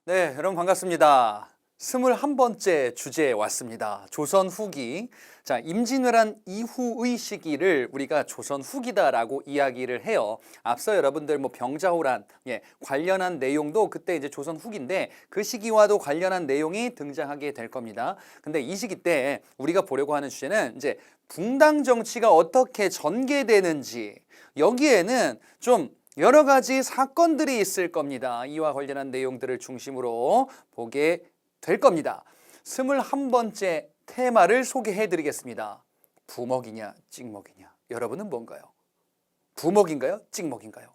네, 여러분 반갑습니다. 21번째 주제에 왔습니다. 조선 후기. 자, 임진왜란 이후의 시기를 우리가 조선 후기다라고 이야기를 해요. 앞서 여러분들 뭐 병자호란 관련한 내용도 그때 이제 조선 후기인데 그 시기와도 관련한 내용이 등장하게 될 겁니다. 근데 이 시기 때 우리가 보려고 하는 주제는 이제 붕당 정치가 어떻게 전개되는지, 여기에는 좀 여러 가지 사건들이 있을 겁니다. 이와 관련한 내용들을 중심으로 보게 될 겁니다. 21번째 테마를 소개해 드리겠습니다. 부먹이냐 찍먹이냐. 여러분은 뭔가요? 부먹인가요? 찍먹인가요?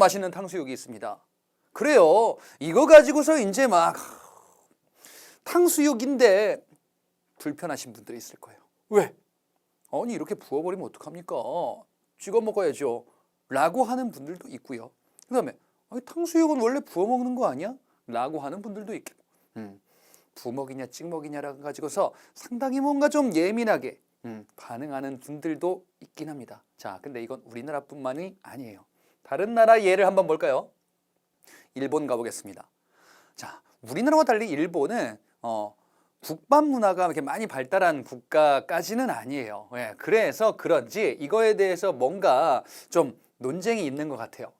맛있는 탕수육이 있습니다. 그래요. 이거 가지고서 이제 막 탕수육인데 불편하신 분들이 있을 거예요. 왜? 아니 이렇게 부어버리면 어떡합니까? 찍어 먹어야죠 라고 하는 분들도 있고요. 그 다음에 탕수육은 원래 부어 먹는 거 아니야? 라고 하는 분들도 있겠고, 부먹이냐 찍먹이냐라고 가지고서 상당히 뭔가 좀 예민하게 반응하는 분들도 있긴 합니다. 자, 근데 이건 우리나라뿐만이 아니에요. 다른 나라 예를 한번 볼까요? 일본 가보겠습니다. 자, 우리나라와 달리 일본은 국밥 문화가 이렇게 많이 발달한 국가까지는 아니에요. 그래서 그런지 이거에 대해서 뭔가 좀 논쟁이 있는 것 같아요.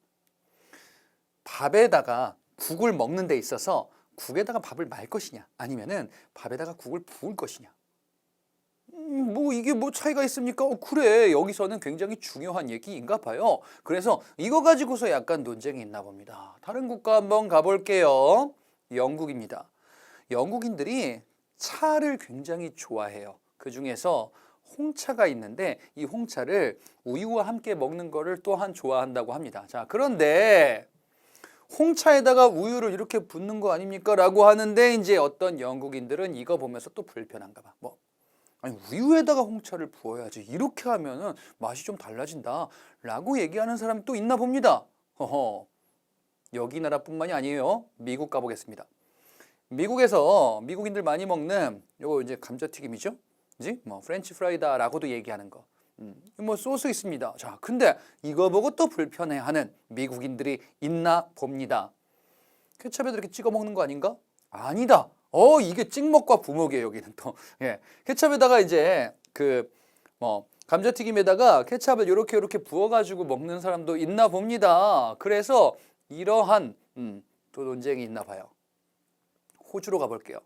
밥에다가 국을 먹는 데 있어서 국에다가 밥을 말 것이냐, 아니면은 밥에다가 국을 부을 것이냐. 뭐 이게 뭐 차이가 있습니까? 그래, 여기서는 굉장히 중요한 얘기인가 봐요. 그래서 이거 가지고서 약간 논쟁이 있나 봅니다. 다른 국가 한번 가볼게요. 영국입니다. 영국인들이 차를 굉장히 좋아해요. 그 중에서 홍차가 있는데 이 홍차를 우유와 함께 먹는 거를 또한 좋아한다고 합니다. 자, 그런데 홍차에다가 우유를 이렇게 붓는 거 아닙니까? 라고 하는데 이제 어떤 영국인들은 이거 보면서 또 불편한가 봐. 아니 우유에다가 홍차를 부어야지. 이렇게 하면은 맛이 좀 달라진다. 라고 얘기하는 사람이 또 있나 봅니다. 여기 나라뿐만이 아니에요. 미국 가보겠습니다. 미국에서 미국인들 많이 먹는 요거 이제 감자튀김이죠. 그지? 뭐 프렌치 프라이다라고도 얘기하는 거. 뭐 소스 있습니다. 자, 근데 이거 보고 또 불편해하는 미국인들이 있나 봅니다. 케첩에 이렇게 찍어 먹는 거 아닌가? 아니다. 이게 찍먹과 부먹이에요. 여기는 또. 케첩에다가 이제 감자튀김에다가 케첩을 이렇게 부어가지고 먹는 사람도 있나 봅니다. 그래서 이러한 또 논쟁이 있나 봐요. 호주로 가볼게요.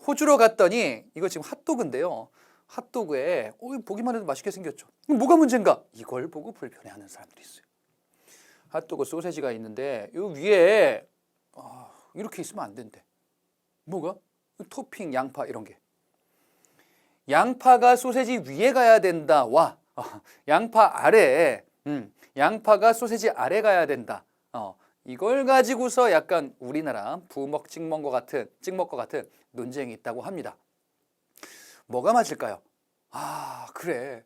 호주로 갔더니 이거 지금 핫도그인데요. 핫도그에 보기만 해도 맛있게 생겼죠. 뭐가 문제인가? 이걸 보고 불편해하는 사람들이 있어요. 핫도그 소세지가 있는데 이 위에 이렇게 있으면 안 된대. 뭐가? 토핑 양파 이런 게. 양파가 소세지 위에 가야 된다. 양파 아래에 양파가 소세지 아래 가야 된다. 이걸 가지고서 약간 우리나라 부먹 찍먹과 같은 논쟁이 있다고 합니다. 뭐가 맞을까요? 그래.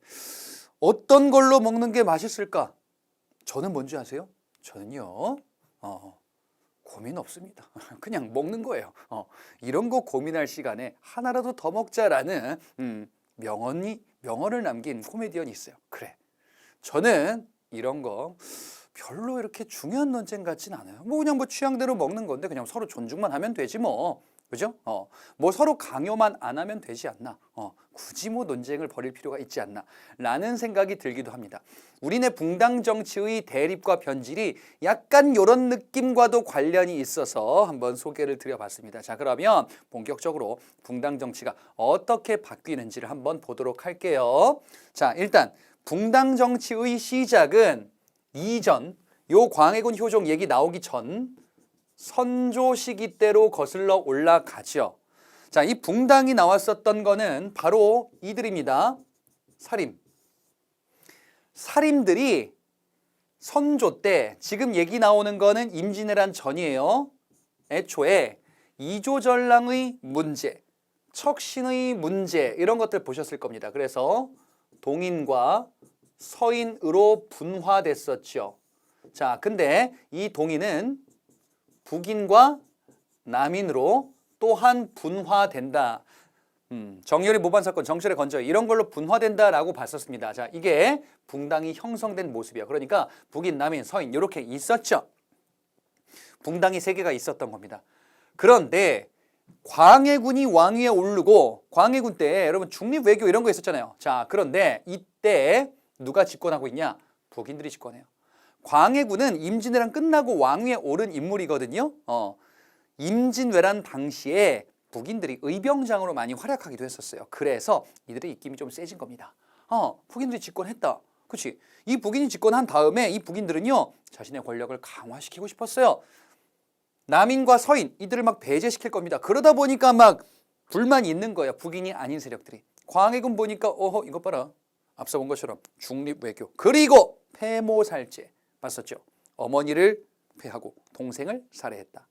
어떤 걸로 먹는 게 맛있을까? 저는 뭔지 아세요? 저는요, 고민 없습니다. 그냥 먹는 거예요. 이런 거 고민할 시간에 하나라도 더 먹자라는 명언을 남긴 코미디언이 있어요. 그래. 저는 이런 거 별로 이렇게 중요한 논쟁 같진 않아요. 그냥 취향대로 먹는 건데 그냥 서로 존중만 하면 되지 뭐. 그죠? 뭐 서로 강요만 안 하면 되지 않나. 굳이 뭐 논쟁을 벌일 필요가 있지 않나. 라는 생각이 들기도 합니다. 우리네 붕당 정치의 대립과 변질이 약간 이런 느낌과도 관련이 있어서 한번 소개를 드려봤습니다. 자, 그러면 본격적으로 붕당 정치가 어떻게 바뀌는지를 한번 보도록 할게요. 자, 일단 붕당 정치의 시작은 이전, 요 광해군 효종 얘기 나오기 전 선조 시기 때로 거슬러 올라가죠. 자, 이 붕당이 나왔었던 거는 바로 이들입니다. 사림들이 선조 때, 지금 얘기 나오는 거는 임진왜란 전이에요. 애초에 이조전랑의 문제, 척신의 문제 이런 것들 보셨을 겁니다. 그래서 동인과 서인으로 분화됐었죠. 자, 근데 이 동인은 북인과 남인으로 또한 분화된다. 정열이 모반 사건, 정실의 건조 이런 걸로 분화된다라고 봤었습니다. 자, 이게 붕당이 형성된 모습이에요. 그러니까 북인, 남인, 서인 이렇게 있었죠. 붕당이 3개가 있었던 겁니다. 그런데 광해군이 왕위에 오르고 광해군 때 여러분 중립외교 이런 거 있었잖아요. 자, 그런데 이때 누가 집권하고 있냐? 북인들이 집권해요. 광해군은 임진왜란 끝나고 왕위에 오른 인물이거든요. 임진왜란 당시에 북인들이 의병장으로 많이 활약하기도 했었어요. 그래서 이들의 입김이 좀 세진 겁니다. 북인들이 집권했다. 그렇지? 이 북인이 집권한 다음에 이 북인들은요, 자신의 권력을 강화시키고 싶었어요. 남인과 서인 이들을 막 배제시킬 겁니다. 그러다 보니까 막 불만이 있는 거예요. 북인이 아닌 세력들이. 광해군 보니까 이것 봐라. 앞서 본 것처럼 중립외교 그리고 폐모살제 봤었죠. 어머니를 폐하고 동생을 살해했다.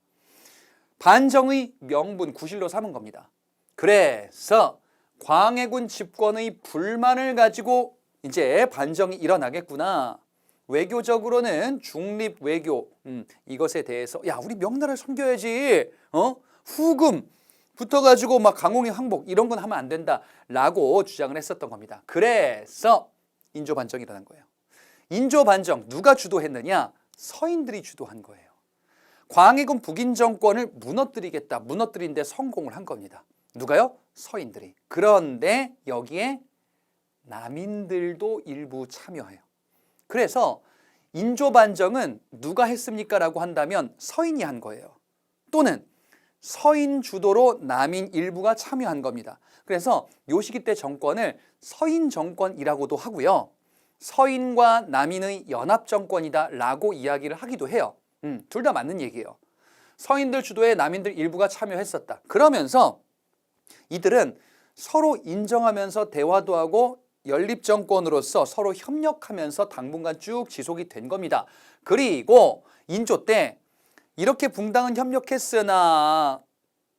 반정의 명분 구실로 삼은 겁니다. 그래서 광해군 집권의 불만을 가지고 이제 반정이 일어나겠구나. 외교적으로는 중립 외교 이것에 대해서 야 우리 명나라를 섬겨야지. 후금 붙어가지고 막 강홍이 항복 이런 건 하면 안 된다라고 주장을 했었던 겁니다. 그래서 인조 반정이 일어난 거예요. 인조 반정 누가 주도했느냐? 서인들이 주도한 거예요. 광해군 북인 정권을 무너뜨리겠다. 무너뜨리는데 성공을 한 겁니다. 누가요? 서인들이. 그런데 여기에 남인들도 일부 참여해요. 그래서 인조 반정은 누가 했습니까? 라고 한다면 서인이 한 거예요. 또는 서인 주도로 남인 일부가 참여한 겁니다. 그래서 요 시기 때 정권을 서인 정권이라고도 하고요. 서인과 남인의 연합 정권이다 라고 이야기를 하기도 해요. 둘 다 맞는 얘기예요. 서인들 주도에 남인들 일부가 참여했었다. 그러면서 이들은 서로 인정하면서 대화도 하고 연립정권으로서 서로 협력하면서 당분간 쭉 지속이 된 겁니다. 그리고 인조 때 이렇게 붕당은 협력했으나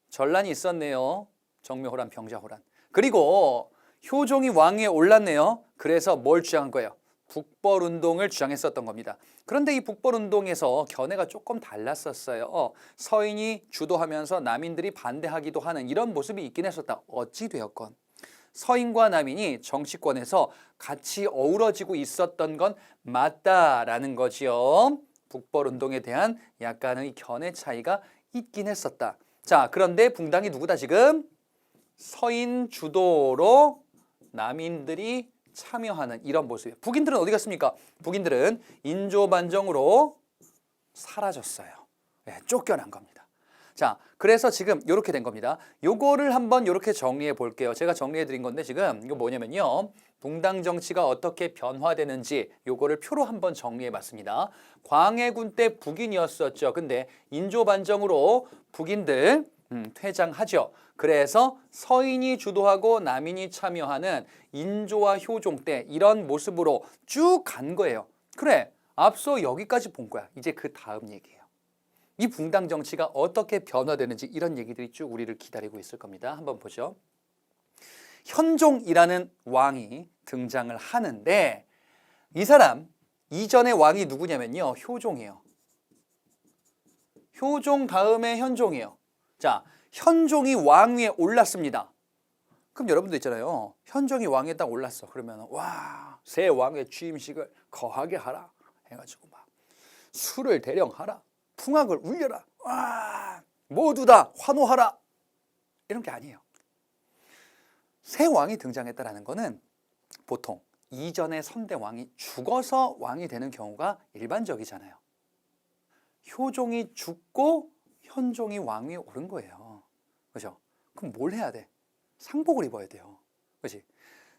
전란이 있었네요. 정묘호란, 병자호란. 그리고 효종이 왕위에 올랐네요. 그래서 뭘 주장한 거예요? 북벌운동을 주장했었던 겁니다. 그런데 이 북벌운동에서 견해가 조금 달랐었어요. 서인이 주도하면서 남인들이 반대하기도 하는 이런 모습이 있긴 했었다. 어찌 되었건 서인과 남인이 정치권에서 같이 어우러지고 있었던 건 맞다라는 거지요. 북벌운동에 대한 약간의 견해 차이가 있긴 했었다. 자, 그런데 붕당이 누구다 지금? 서인 주도로 남인들이 참여하는 이런 모습이에요. 북인들은 어디 갔습니까? 북인들은 인조 반정으로 사라졌어요. 네, 쫓겨난 겁니다. 자, 그래서 지금 이렇게 된 겁니다. 요거를 한번 이렇게 정리해 볼게요. 제가 정리해 드린 건데 지금 이거 뭐냐면요. 붕당 정치가 어떻게 변화되는지 요거를 표로 한번 정리해 봤습니다. 광해군 때 북인이었었죠. 근데 인조 반정으로 북인들 퇴장하죠. 그래서 서인이 주도하고 남인이 참여하는 인조와 효종 때 이런 모습으로 쭉 간 거예요. 그래, 앞서 여기까지 본 거야. 이제 그 다음 얘기예요. 이 붕당 정치가 어떻게 변화되는지 이런 얘기들이 쭉 우리를 기다리고 있을 겁니다. 한번 보죠. 현종이라는 왕이 등장을 하는데 이 사람 이전의 왕이 누구냐면요. 효종이에요. 효종 다음에 현종이에요. 자, 현종이 왕위에 올랐습니다. 그럼 여러분도 있잖아요. 현종이 왕위에 딱 올랐어. 그러면 와, 새 왕의 취임식을 거하게 하라 해가지고 막 술을 대령하라. 풍악을 울려라. 와, 모두 다 환호하라. 이런 게 아니에요. 새 왕이 등장했다는 거는 보통 이전의 선대 왕이 죽어서 왕이 되는 경우가 일반적이잖아요. 효종이 죽고 현종이 왕위에 오른 거예요. 그죠? 그럼 뭘 해야 돼? 상복을 입어야 돼요. 그렇지?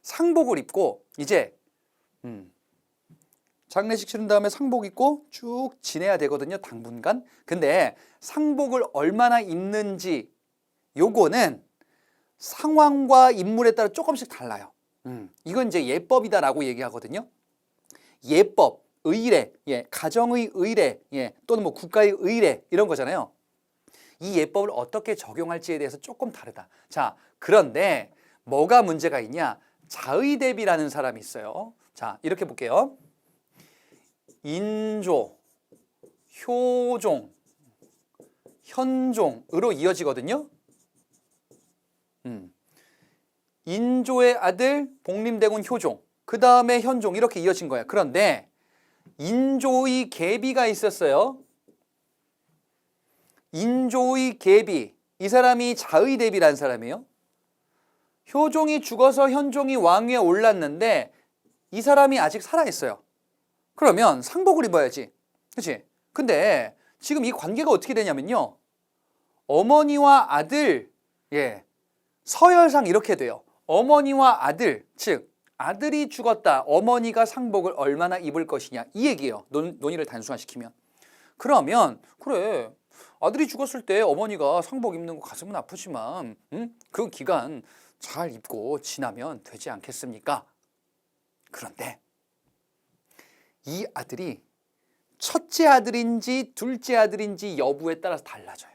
상복을 입고 이제 장례식 치른 다음에 상복 입고 쭉 지내야 되거든요. 당분간. 근데 상복을 얼마나 입는지 요거는 상황과 인물에 따라 조금씩 달라요. 이건 이제 예법이다라고 얘기하거든요. 예법, 의례, 가정의 의례, 또는 뭐 국가의 의례 이런 거잖아요. 이 예법을 어떻게 적용할지에 대해서 조금 다르다. 자, 그런데 뭐가 문제가 있냐? 자의대비라는 사람이 있어요. 자, 이렇게 볼게요. 인조, 효종, 현종으로 이어지거든요. 인조의 아들 복림대군 효종, 그 다음에 현종 이렇게 이어진 거예요. 그런데 인조의 계비가 있었어요. 인조의 계비, 이 사람이 자의대비라는 사람이에요. 효종이 죽어서 현종이 왕위에 올랐는데 이 사람이 아직 살아있어요. 그러면 상복을 입어야지. 그치? 근데 지금 이 관계가 어떻게 되냐면요. 어머니와 아들, 서열상 이렇게 돼요. 어머니와 아들, 즉 아들이 죽었다. 어머니가 상복을 얼마나 입을 것이냐. 이 얘기예요. 논의를 단순화시키면. 그러면 그래. 아들이 죽었을 때 어머니가 상복 입는 거 가슴은 아프지만 그 기간 잘 입고 지나면 되지 않겠습니까? 그런데 이 아들이 첫째 아들인지 둘째 아들인지 여부에 따라서 달라져요.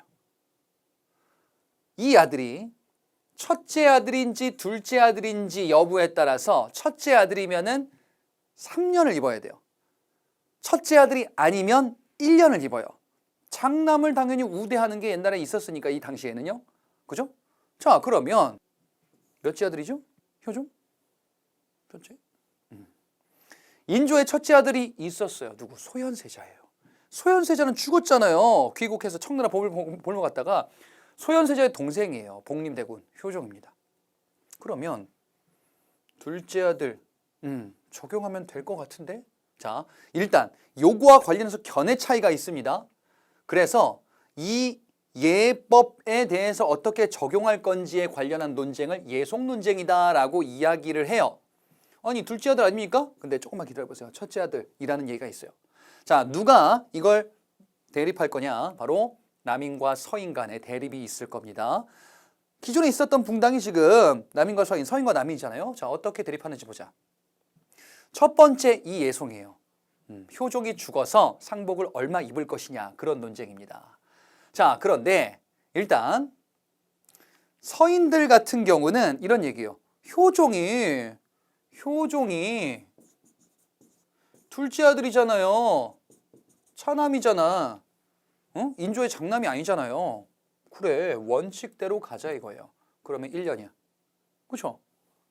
이 아들이 첫째 아들인지 둘째 아들인지 여부에 따라서 첫째 아들이면은 3년을 입어야 돼요. 첫째 아들이 아니면 1년을 입어요. 장남을 당연히 우대하는 게 옛날에 있었으니까 이 당시에는요. 그죠? 자, 그러면 몇째 아들이죠? 효종? 첫째? 인조의 첫째 아들이 있었어요. 누구? 소현세자예요. 소현세자는 죽었잖아요. 귀국해서 청나라 법을 볼러 갔다가 소현세자의 동생이에요. 복림대군 효종입니다. 그러면 둘째 아들 적용하면 될 것 같은데? 자, 일단 요거와 관련해서 견해 차이가 있습니다. 그래서 이 예법에 대해서 어떻게 적용할 건지에 관련한 논쟁을 예속 논쟁이다라고 이야기를 해요. 아니 둘째 아들 아닙니까? 근데 조금만 기다려보세요. 첫째 아들이라는 얘기가 있어요. 자, 누가 이걸 대립할 거냐? 바로 남인과 서인 간의 대립이 있을 겁니다. 기존에 있었던 붕당이 지금 남인과 서인, 서인과 남인이잖아요. 자, 어떻게 대립하는지 보자. 첫 번째 이 예송이에요. 효종이 죽어서 상복을 얼마 입을 것이냐, 그런 논쟁입니다. 자, 그런데 일단 서인들 같은 경우는 이런 얘기예요. 효종이 둘째 아들이잖아요. 차남이잖아. 인조의 장남이 아니잖아요. 그래, 원칙대로 가자 이거예요. 그러면 1년이야. 그렇죠?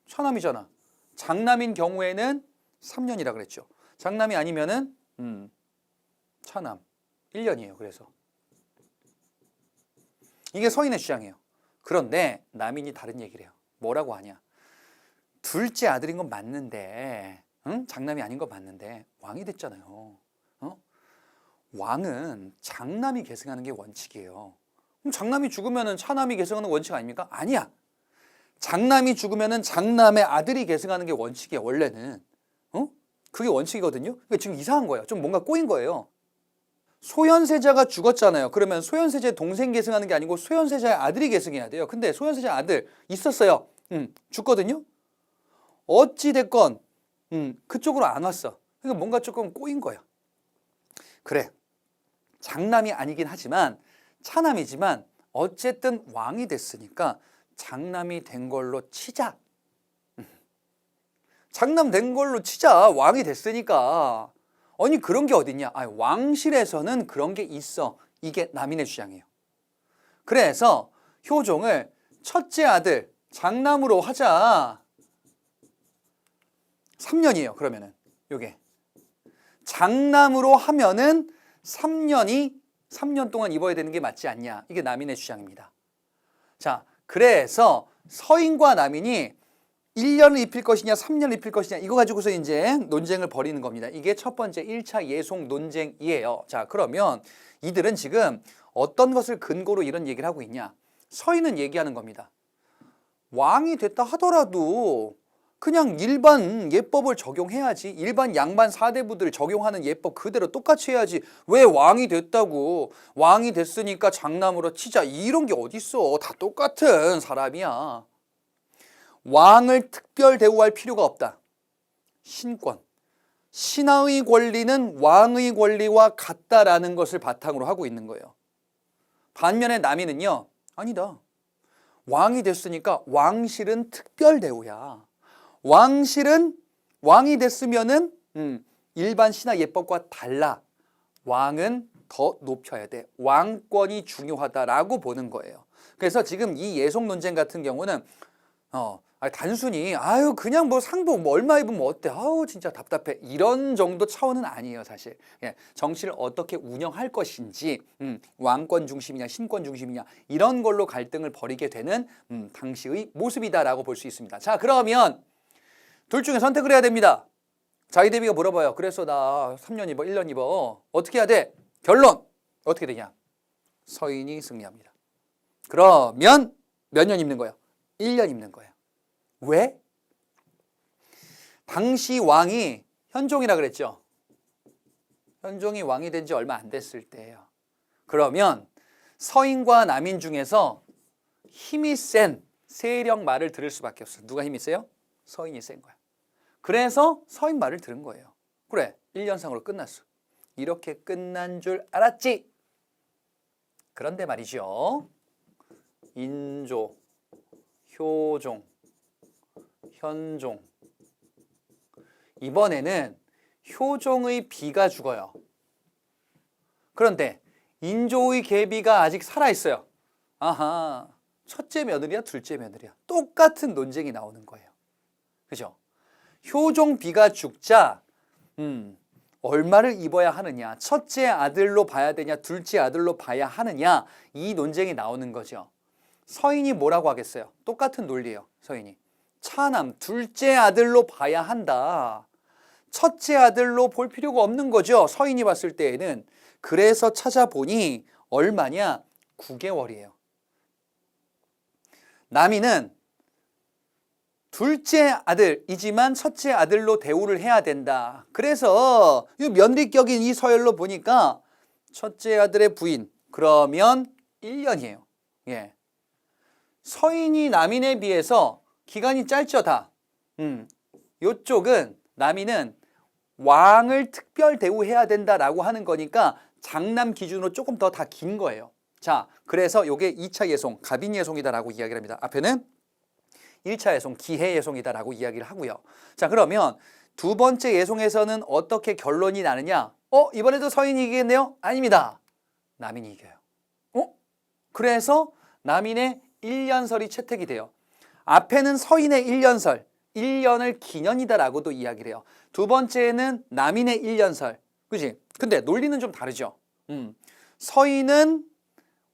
차남이잖아. 장남인 경우에는 3년이라 그랬죠. 장남이 아니면은 차남 1년이에요. 그래서 이게 서인의 주장이에요. 그런데 남인이 다른 얘기를 해요. 뭐라고 하냐? 둘째 아들인 건 맞는데, 장남이 아닌 건 맞는데 왕이 됐잖아요. 왕은 장남이 계승하는 게 원칙이에요. 그럼 장남이 죽으면 차남이 계승하는 원칙 아닙니까? 아니야. 장남이 죽으면 장남의 아들이 계승하는 게 원칙이에요. 원래는. 그게 원칙이거든요. 그러니까 지금 이상한 거예요. 좀 뭔가 꼬인 거예요. 소현세자가 죽었잖아요. 그러면 소현세자의 동생 계승하는 게 아니고 소현세자의 아들이 계승해야 돼요. 근데 소현세자 아들 있었어요. 죽거든요. 어찌 됐건 그쪽으로 안 왔어. 그러니까 뭔가 조금 꼬인 거예요. 그래, 장남이 아니긴 하지만 차남이지만 어쨌든 왕이 됐으니까 장남이 된 걸로 치자. 장남 된 걸로 치자. 왕이 됐으니까. 아니 그런 게 어딨냐. 왕실에서는 그런 게 있어. 이게 남인의 주장이에요. 그래서 효종을 첫째 아들 장남으로 하자. 3년이에요. 그러면은 요게 장남으로 하면은 3년 동안 입어야 되는 게 맞지 않냐. 이게 남인의 주장입니다. 자, 그래서 서인과 남인이 1년을 입힐 것이냐 3년을 입힐 것이냐 이거 가지고서 이제 논쟁을 벌이는 겁니다. 이게 첫 번째 1차 예속 논쟁이에요. 자, 그러면 이들은 지금 어떤 것을 근거로 이런 얘기를 하고 있냐. 서인은 얘기하는 겁니다. 왕이 됐다 하더라도 그냥 일반 예법을 적용해야지. 일반 양반 사대부들 적용하는 예법 그대로 똑같이 해야지. 왜 왕이 됐다고 왕이 됐으니까 장남으로 치자 이런 게 어딨어. 다 똑같은 사람이야. 왕을 특별 대우할 필요가 없다. 신권, 신하의 권리는 왕의 권리와 같다라는 것을 바탕으로 하고 있는 거예요. 반면에 남인은요, 아니다. 왕이 됐으니까 왕실은 특별 대우야. 왕실은 왕이 됐으면은 일반 신하 예법과 달라. 왕은 더 높여야 돼. 왕권이 중요하다라고 보는 거예요. 그래서 지금 이 예속 논쟁 같은 경우는 단순히 아유 그냥 뭐 상복 뭐 얼마 입으면 어때? 아우 진짜 답답해. 이런 정도 차원은 아니에요, 사실. 예, 정치를 어떻게 운영할 것인지, 왕권 중심이냐 신권 중심이냐 이런 걸로 갈등을 벌이게 되는 당시의 모습이다라고 볼 수 있습니다. 자, 그러면 둘 중에 선택을 해야 됩니다. 자기 대비가 물어봐요. 그래서 나 3년 입어, 1년 입어. 어떻게 해야 돼? 결론 어떻게 되냐? 서인이 승리합니다. 그러면 몇 년 입는 거예요? 1년 입는 거예요. 왜? 당시 왕이 현종이라 그랬죠. 현종이 왕이 된 지 얼마 안 됐을 때예요. 그러면 서인과 남인 중에서 힘이 센 세력 말을 들을 수밖에 없어요. 누가 힘이 세요? 서인이 센 거야. 그래서 서인 말을 들은 거예요. 그래, 1년상으로 끝났어. 이렇게 끝난 줄 알았지? 그런데 말이죠. 인조, 효종, 현종. 이번에는 효종의 비가 죽어요. 그런데 인조의 계비가 아직 살아있어요. 아하, 첫째 며느리야, 둘째 며느리야. 똑같은 논쟁이 나오는 거예요. 그죠? 효종 비가 죽자, 얼마를 입어야 하느냐, 첫째 아들로 봐야 되냐, 둘째 아들로 봐야 하느냐, 이 논쟁이 나오는 거죠. 서인이 뭐라고 하겠어요? 똑같은 논리예요, 서인이. 차남, 둘째 아들로 봐야 한다. 첫째 아들로 볼 필요가 없는 거죠. 서인이 봤을 때에는. 그래서 찾아보니 얼마냐? 9개월이에요. 남이는 둘째 아들이지만 첫째 아들로 대우를 해야 된다. 그래서 며느리격인 이 서열로 보니까 첫째 아들의 부인, 그러면 1년이에요. 예. 서인이 남인에 비해서 기간이 짧죠, 다. 요쪽은 남인은 왕을 특별 대우해야 된다라고 하는 거니까 장남 기준으로 조금 더 다 긴 거예요. 자, 그래서 요게 2차 예송, 갑인 예송이다라고 이야기를 합니다. 앞에는 1차 예송, 기해 예송이다라고 이야기를 하고요. 자, 그러면 두 번째 예송에서는 어떻게 결론이 나느냐? 이번에도 서인이 이기겠네요? 아닙니다. 남인이 이겨요. 그래서 남인의 1년설이 채택이 돼요. 앞에는 서인의 1년설, 1년을 기년이다라고도 이야기를 해요. 두 번째는 남인의 1년설. 그지? 근데 논리는 좀 다르죠. 서인은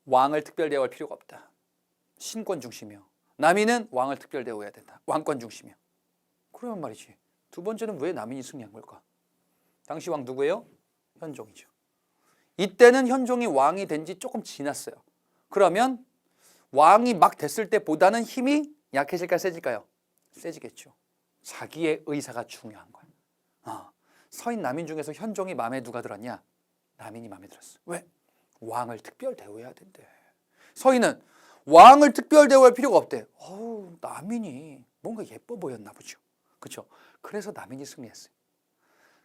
왕을 특별 대우할 필요가 없다. 신권 중심이요. 남인은 왕을 특별 대우해야 된다. 왕권 중심이요. 그러면 말이지. 두 번째는 왜 남인이 승리한 걸까? 당시 왕 누구예요? 현종이죠. 이때는 현종이 왕이 된 지 조금 지났어요. 그러면 왕이 막 됐을 때보다는 힘이 약해질까요? 세질까요? 세지겠죠. 자기의 의사가 중요한 거야. 서인 남인 중에서 현종이 마음에 누가 들었냐? 남인이 마음에 들었어. 왜? 왕을 특별 대우해야 된대. 서인은 왕을 특별 대우할 필요가 없대. 남인이 뭔가 예뻐 보였나 보죠. 그렇죠? 그래서 남인이 승리했어요.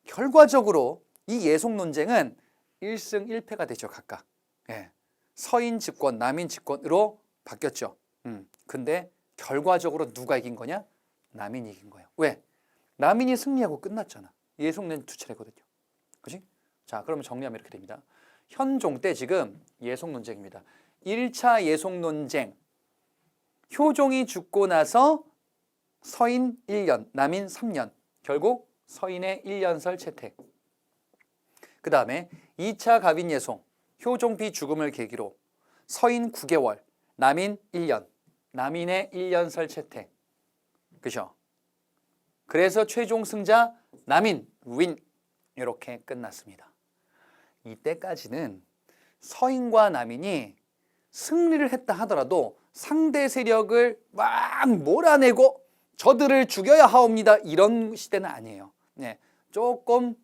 결과적으로 이 예송 논쟁은 1승 1패가 되죠, 각각. 예. 서인 집권, 남인 집권으로 바뀌었죠. 근데 결과적으로 누가 이긴 거냐? 남인이 이긴 거예요. 왜? 남인이 승리하고 끝났잖아. 예송은 두 차례거든요. 그치? 자, 그러면 정리하면 이렇게 됩니다. 현종 때 지금 예송 논쟁입니다. 1차 예송 논쟁. 효종이 죽고 나서 서인 1년, 남인 3년. 결국 서인의 1년설 채택. 그 다음에 2차 갑인 예송. 효종비 죽음을 계기로 서인 9개월, 남인 1년. 남인의 1년설 채택. 그죠? 그래서 최종 승자 남인, 윈. 이렇게 끝났습니다. 이때까지는 서인과 남인이 승리를 했다 하더라도 상대 세력을 막 몰아내고 저들을 죽여야 하옵니다. 이런 시대는 아니에요. 네, 조금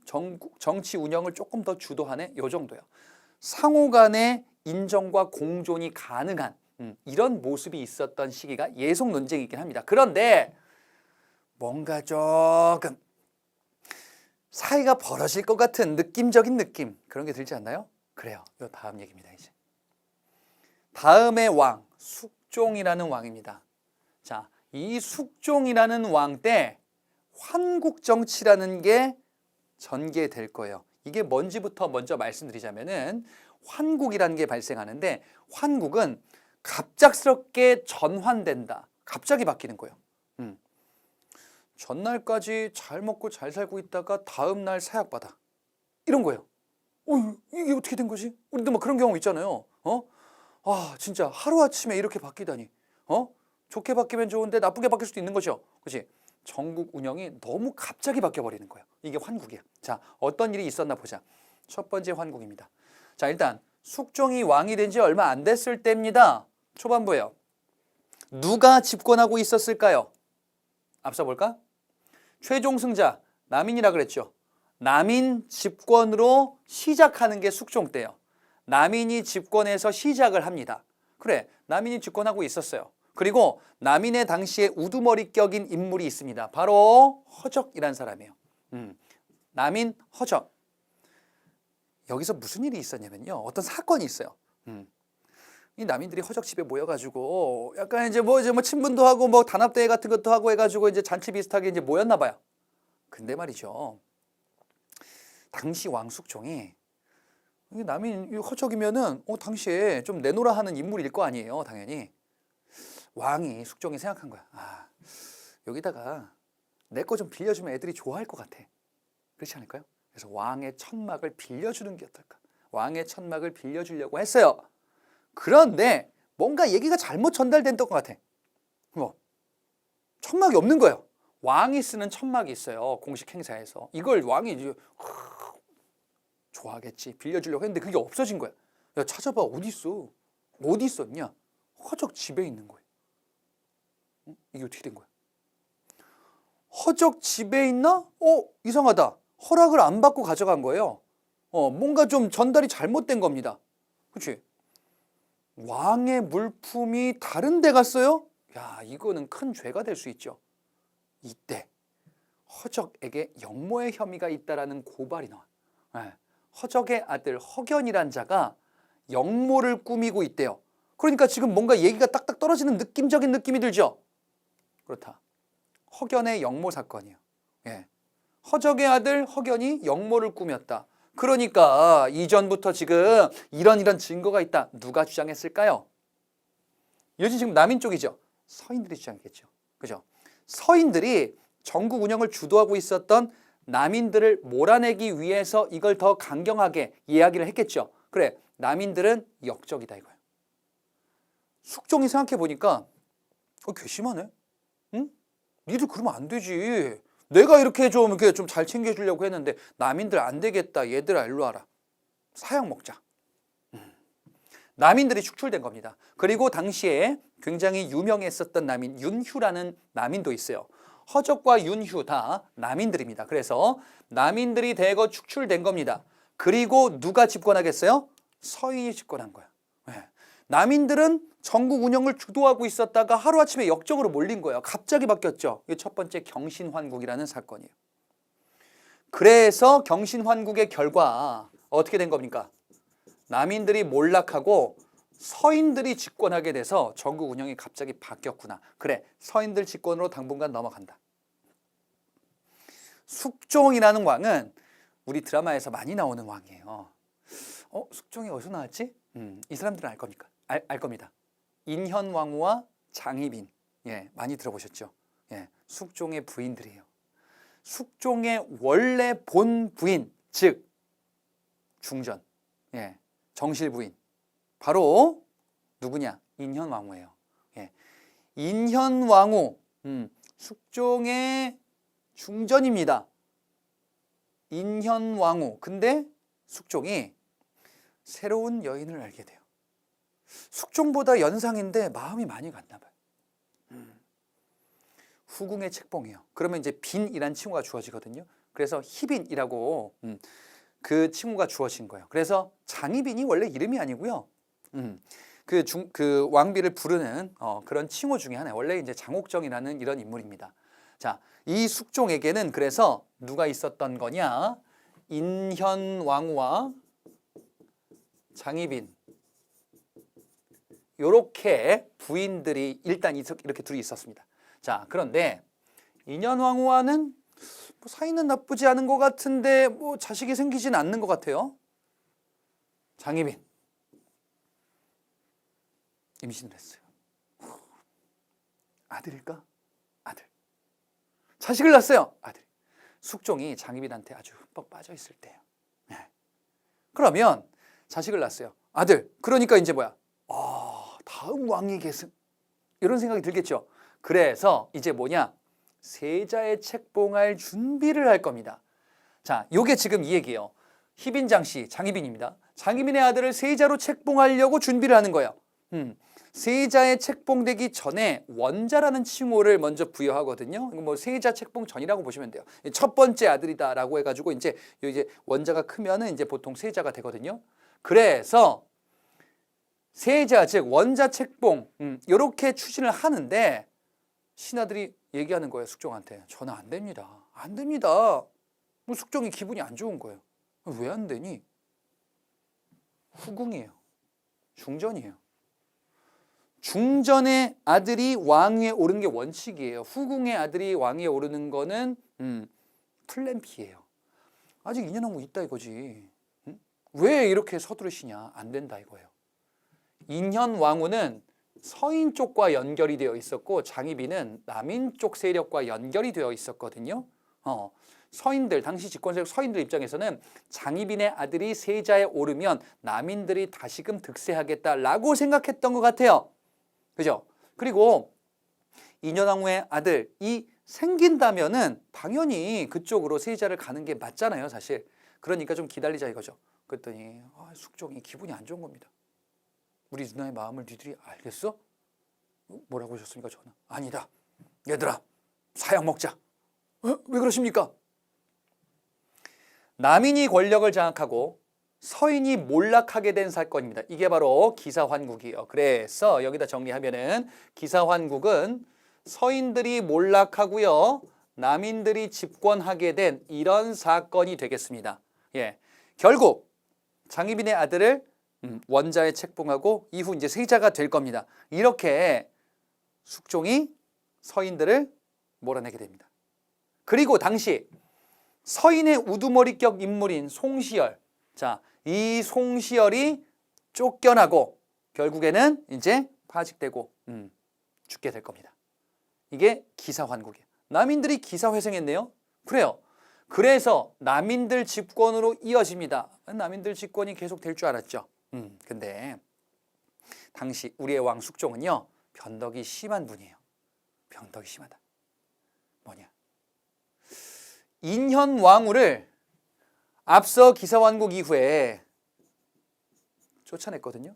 정치 운영을 조금 더 주도하네. 요 정도요. 상호 간의 인정과 공존이 가능한 이런 모습이 있었던 시기가 예송 논쟁이긴 합니다. 그런데 뭔가 조금 사이가 벌어질 것 같은 느낌적인 느낌, 그런 게 들지 않나요? 그래요. 요 다음 얘기입니다. 이제 다음의 왕, 숙종이라는 왕입니다. 자, 이 숙종이라는 왕 때 환국 정치라는 게 전개될 거예요. 이게 뭔지부터 먼저 말씀드리자면은 환국이라는 게 발생하는데, 환국은 갑작스럽게 전환된다. 갑자기 바뀌는 거예요. 전날까지 잘 먹고 잘 살고 있다가 다음 날 사약받아. 이런 거예요. 이게 어떻게 된 거지? 우리도 막 그런 경우 있잖아요. 진짜 하루아침에 이렇게 바뀌다니. 좋게 바뀌면 좋은데 나쁘게 바뀔 수도 있는 거죠. 그렇지? 전국 운영이 너무 갑자기 바뀌어버리는 거예요. 이게 환국이야. 자, 어떤 일이 있었나 보자. 첫 번째 환국입니다. 자, 일단 숙종이 왕이 된 지 얼마 안 됐을 때입니다. 초반부예요. 누가 집권하고 있었을까요? 앞서 볼까? 최종 승자 남인이라 그랬죠. 남인 집권으로 시작하는 게 숙종 때예요. 남인이 집권해서 시작을 합니다. 그래, 남인이 집권하고 있었어요. 그리고 남인의 당시에 우두머리 격인 인물이 있습니다. 바로 허적이란 사람이에요. 남인 허적. 여기서 무슨 일이 있었냐면요. 어떤 사건이 있어요. 이 남인들이 허적 집에 모여가지고 약간 이제 뭐 친분도 하고 뭐 단합대회 같은 것도 하고 해가지고 이제 잔치 비슷하게 이제 모였나 봐요. 근데 말이죠. 당시 왕 숙종이 남인 허적이면은 당시에 좀 내놓으라 하는 인물일 거 아니에요. 당연히. 왕이 숙종이 생각한 거야. 여기다가 내 거 좀 빌려주면 애들이 좋아할 것 같아. 그렇지 않을까요? 그래서 왕의 천막을 빌려주는 게 어떨까? 왕의 천막을 빌려주려고 했어요. 그런데 뭔가 얘기가 잘못 전달된 것 같아. 천막이 없는 거예요. 왕이 쓰는 천막이 있어요. 공식 행사에서. 이걸 왕이 이제 좋아하겠지. 빌려주려고 했는데 그게 없어진 거야. 야, 찾아봐. 어디 있어? 어디 있었냐? 허적 집에 있는 거예요. 이게 어떻게 된 거야? 허적 집에 있나? 이상하다. 허락을 안 받고 가져간 거예요. 뭔가 좀 전달이 잘못된 겁니다. 그렇지? 왕의 물품이 다른 데 갔어요? 야, 이거는 큰 죄가 될 수 있죠. 이때 허적에게 역모의 혐의가 있다라는 고발이 나와. 허적의 아들 허견이란 자가 역모를 꾸미고 있대요. 그러니까 지금 뭔가 얘기가 딱딱 떨어지는 느낌적인 느낌이 들죠. 그렇다. 허견의 역모 사건이에요. 허적의 아들 허견이 역모를 꾸몄다. 그러니까 이전부터 지금 이런 증거가 있다. 누가 주장했을까요? 요즘 지금 남인 쪽이죠. 서인들이 주장했겠죠. 그죠? 서인들이 전국 운영을 주도하고 있었던 남인들을 몰아내기 위해서 이걸 더 강경하게 이야기를 했겠죠. 그래, 남인들은 역적이다 이거예요. 숙종이 생각해 보니까 괘씸하네. 응? 니들 그러면 안 되지. 내가 이렇게 좀 잘 챙겨주려고 했는데 남인들 안 되겠다. 얘들아 일로 와라. 사약 먹자. 남인들이 축출된 겁니다. 그리고 당시에 굉장히 유명했었던 남인 윤휴라는 남인도 있어요. 허적과 윤휴 다 남인들입니다. 그래서 남인들이 대거 축출된 겁니다. 그리고 누가 집권하겠어요? 서인이 집권한 거야. 남인들은 전국 운영을 주도하고 있었다가 하루아침에 역적으로 몰린 거예요. 갑자기 바뀌었죠. 이게 첫 번째 경신환국이라는 사건이에요. 그래서 경신환국의 결과 어떻게 된 겁니까? 남인들이 몰락하고 서인들이 집권하게 돼서 전국 운영이 갑자기 바뀌었구나. 그래, 서인들 집권으로 당분간 넘어간다. 숙종이라는 왕은 우리 드라마에서 많이 나오는 왕이에요. 숙종이 어디서 나왔지? 이 사람들은 알 겁니까? 알 겁니다. 인현왕후와 장희빈. 많이 들어보셨죠? 숙종의 부인들이에요. 숙종의 원래 본 부인, 즉 중전, 정실 부인. 바로 누구냐? 인현왕후예요. 인현왕후, 숙종의 중전입니다. 인현왕후. 근데 숙종이 새로운 여인을 알게 돼요. 숙종보다 연상인데 마음이 많이 갔나 봐요. 후궁의 책봉이에요. 그러면 이제 빈이란 칭호가 주어지거든요. 그래서 희빈이라고 그 칭호가 주어진 거예요. 그래서 장희빈이 원래 이름이 아니고요. 그 왕비를 부르는 그런 칭호 중에 하나예요. 원래 이제 장옥정이라는 이런 인물입니다. 자, 이 숙종에게는 그래서 누가 있었던 거냐? 인현왕후와 장희빈. 요렇게 부인들이 일단 이렇게 둘이 있었습니다. 자, 그런데 인현왕후와는 사이는 나쁘지 않은 것 같은데 자식이 생기진 않는 것 같아요. 장희빈 임신을 했어요. 아들일까? 아들. 자식을 낳았어요. 아들. 숙종이 장희빈한테 아주 흠뻑 빠져 있을 때예요. 네. 그러면 자식을 낳았어요. 아들. 그러니까 이제 뭐야? 다음 왕위 계승. 이런 생각이 들겠죠. 그래서 이제 뭐냐? 세자의 책봉할 준비를 할 겁니다. 자, 요게 지금 이 얘기예요. 희빈장 씨, 장희빈입니다. 장희빈의 아들을 세자로 책봉하려고 준비를 하는 거예요. 세자에 책봉되기 전에 원자라는 칭호를 먼저 부여하거든요. 뭐 세자 책봉 전이라고 보시면 돼요. 첫 번째 아들이다라고 해가지고 이제 원자가 크면은 이제 보통 세자가 되거든요. 그래서 세자 즉 원자 책봉 이렇게 추진을 하는데 신하들이 얘기하는 거예요. 숙종한테 저는 안 됩니다. 안 됩니다. 뭐 숙종이 기분이 안 좋은 거예요. 왜 안 되니? 후궁이에요. 중전이에요. 중전의 아들이 왕위에 오르는 게 원칙이에요. 후궁의 아들이 왕위에 오르는 거는 플랜 B예요. 아직 2년 하고 있다 이거지. 왜 이렇게 서두르시냐? 안 된다 이거예요. 인현 왕후는 서인 쪽과 연결이 되어 있었고 장희빈은 남인 쪽 세력과 연결이 되어 있었거든요. 서인들, 당시 집권 세력 서인들 입장에서는 장희빈의 아들이 세자에 오르면 남인들이 다시금 득세하겠다라고 생각했던 것 같아요. 그죠? 그리고 인현왕후의 아들이 생긴다면은 당연히 그쪽으로 세자를 가는 게 맞잖아요, 사실. 그러니까 좀 기다리자 이거죠. 그랬더니 숙종이 기분이 안 좋은 겁니다. 우리 누나의 마음을 니들이 알겠어? 뭐라고 하셨습니까, 저는? 아니다. 얘들아, 사약 먹자. 왜 그러십니까? 남인이 권력을 장악하고 서인이 몰락하게 된 사건입니다. 이게 바로 기사환국이에요. 그래서 여기다 정리하면은 기사환국은 서인들이 몰락하고요. 남인들이 집권하게 된 이런 사건이 되겠습니다. 예, 결국 장희빈의 아들을 원자에 책봉하고 이후 이제 세자가 될 겁니다. 이렇게 숙종이 서인들을 몰아내게 됩니다. 그리고 당시 서인의 우두머리격 인물인 송시열. 자, 이 송시열이 쫓겨나고 결국에는 이제 파직되고 죽게 될 겁니다. 이게 기사환국이에요. 남인들이 기사회생했네요. 그래요. 그래서 남인들 집권으로 이어집니다. 남인들 집권이 계속 될 줄 알았죠. 근데 당시 우리의 왕 숙종은요, 변덕이 심한 분이에요. 변덕이 심하다. 뭐냐? 인현 왕후를 앞서 기사환국 이후에 쫓아냈거든요.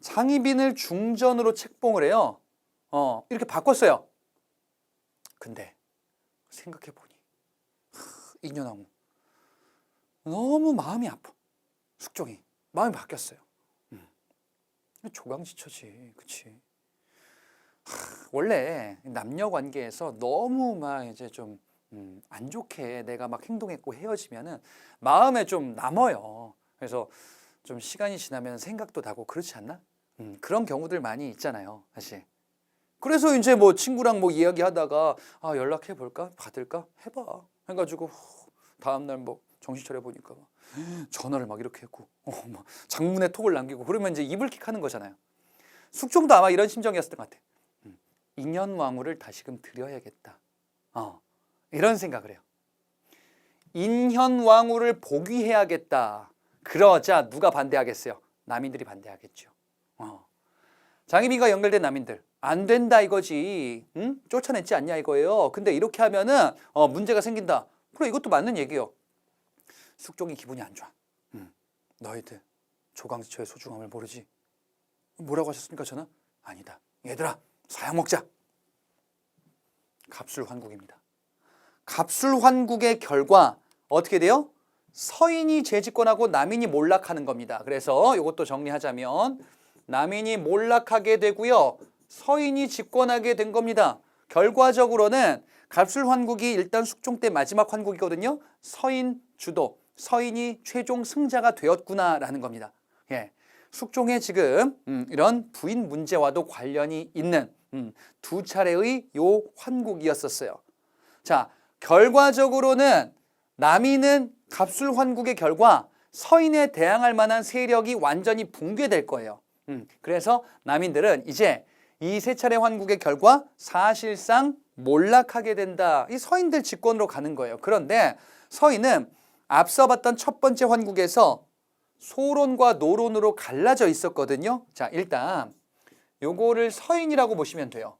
장희빈을 중전으로 책봉을 해요. 이렇게 바꿨어요. 근데 생각해보니 인현 왕후 너무 마음이 아파. 숙종이 마음이 바뀌었어요. 조강지처지, 그치? 원래 남녀 관계에서 너무 막 이제 좀 안 좋게 내가 막 행동했고 헤어지면은 마음에 좀 남아요. 그래서 좀 시간이 지나면 생각도 나고 그렇지 않나? 그런 경우들 많이 있잖아요, 사실. 그래서 이제 뭐 친구랑 뭐 이야기하다가 연락해 볼까? 받을까? 해봐. 해가지고 다음날 뭐 정신 차려 보니까 전화를 막 이렇게 했고 막 장문의 톡을 남기고 그러면 이제 이불킥하는 거잖아요. 숙종도 아마 이런 심정이었을 것 같아. 인현 왕후를 다시금 드려야겠다. 이런 생각을 해요. 인현 왕후를 복위해야겠다. 그러자 누가 반대하겠어요? 남인들이 반대하겠죠. 장희빈과 연결된 남인들 안 된다 이거지. 쫓아냈지 않냐 이거예요. 근데 이렇게 하면은 문제가 생긴다. 그래, 이것도 맞는 얘기예요. 숙종이 기분이 안 좋아. 너희들 조강지처의 소중함을 모르지? 뭐라고 하셨습니까, 저는? 아니다. 얘들아, 사약 먹자. 갑술환국입니다. 갑술환국의 결과 어떻게 돼요? 서인이 재집권하고 남인이 몰락하는 겁니다. 그래서 이것도 정리하자면 남인이 몰락하게 되고요. 서인이 집권하게 된 겁니다. 결과적으로는 갑술환국이 일단 숙종 때 마지막 환국이거든요. 서인 주도, 서인이 최종 승자가 되었구나라는 겁니다. 예, 숙종의 지금 이런 부인 문제와도 관련이 있는 두 차례의 요 환국이었었어요. 자, 결과적으로는 남인은 갑술환국의 결과 서인에 대항할 만한 세력이 완전히 붕괴될 거예요. 그래서 남인들은 이제 이 세 차례 환국의 결과 사실상 몰락하게 된다. 이 서인들 집권으로 가는 거예요. 그런데 서인은 앞서 봤던 첫 번째 환국에서 소론과 노론으로 갈라져 있었거든요. 자, 일단 요거를 서인이라고 보시면 돼요.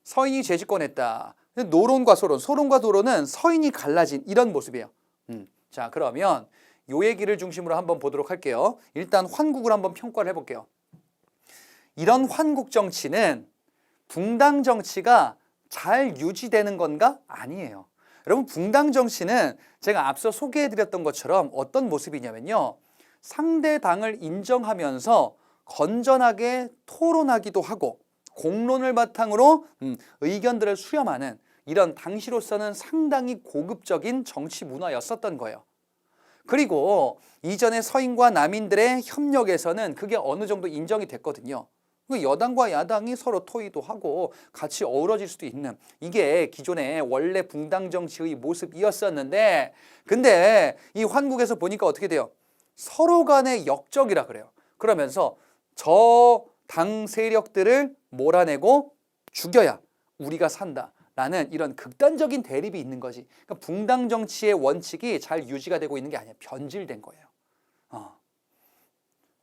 서인이 재집권했다. 노론과 소론, 소론과 노론은 서인이 갈라진 이런 모습이에요. 자, 그러면 요 얘기를 중심으로 한번 보도록 할게요. 일단 환국을 한번 평가를 해볼게요. 이런 환국 정치는 붕당 정치가 잘 유지되는 건가? 아니에요. 여러분, 붕당 정치는 제가 앞서 소개해드렸던 것처럼 어떤 모습이냐면요. 상대당을 인정하면서 건전하게 토론하기도 하고 공론을 바탕으로 의견들을 수렴하는 이런 당시로서는 상당히 고급적인 정치 문화였었던 거예요. 그리고 이전에 서인과 남인들의 협력에서는 그게 어느 정도 인정이 됐거든요. 여당과 야당이 서로 토의도 하고 같이 어우러질 수도 있는 이게 기존의 원래 붕당 정치의 모습이었었는데, 근데 이 환국에서 보니까 어떻게 돼요? 서로 간의 역적이라 그래요. 그러면서 저 당 세력들을 몰아내고 죽여야 우리가 산다 라는 이런 극단적인 대립이 있는 거지. 그러니까 붕당 정치의 원칙이 잘 유지가 되고 있는 게 아니야. 변질된 거예요.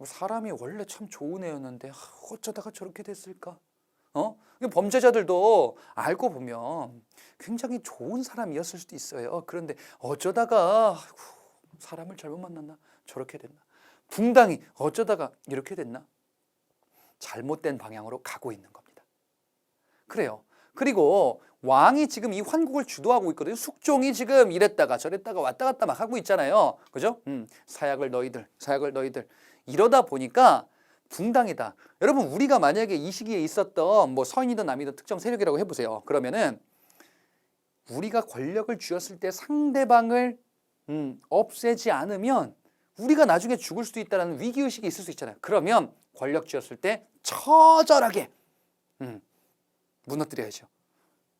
사람이 원래 참 좋은 애였는데 어쩌다가 저렇게 됐을까? 범죄자들도 알고 보면 굉장히 좋은 사람이었을 수도 있어요. 그런데 어쩌다가 사람을 잘못 만났나? 저렇게 됐나? 붕당이 어쩌다가 이렇게 됐나? 잘못된 방향으로 가고 있는 겁니다. 그래요. 그리고 왕이 지금 이 환국을 주도하고 있거든요. 숙종이 지금 이랬다가 저랬다가 왔다 갔다 막 하고 있잖아요. 그죠? 사약을 너희들, 사약을 너희들. 이러다 보니까 붕당이다. 여러분, 우리가 만약에 이 시기에 있었던 뭐 서인이든 남이든 특정 세력이라고 해보세요. 그러면은 우리가 권력을 쥐었을 때 상대방을 없애지 않으면 우리가 나중에 죽을 수도 있다는 위기의식이 있을 수 있잖아요. 그러면 권력 쥐었을 때 처절하게 무너뜨려야죠.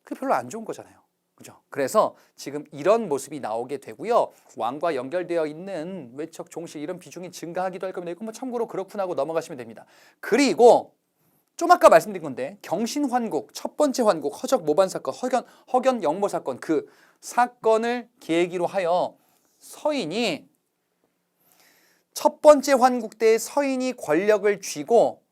그게 별로 안 좋은 거잖아요. 그죠? 그래서 지금 이런 모습이 나오게 되고요. 왕과 연결되어 있는 외척, 종실 이런 비중이 증가하기도 할 겁니다. 이거 뭐 참고로 그렇구나 하고 넘어가시면 됩니다. 그리고 좀 아까 말씀드린 건데 경신환국, 첫 번째 환국, 허적 모반 사건, 허견 영모 사건, 그 사건을 계기로 하여 서인이 첫 번째 환국 때 서인이 권력을 쥐고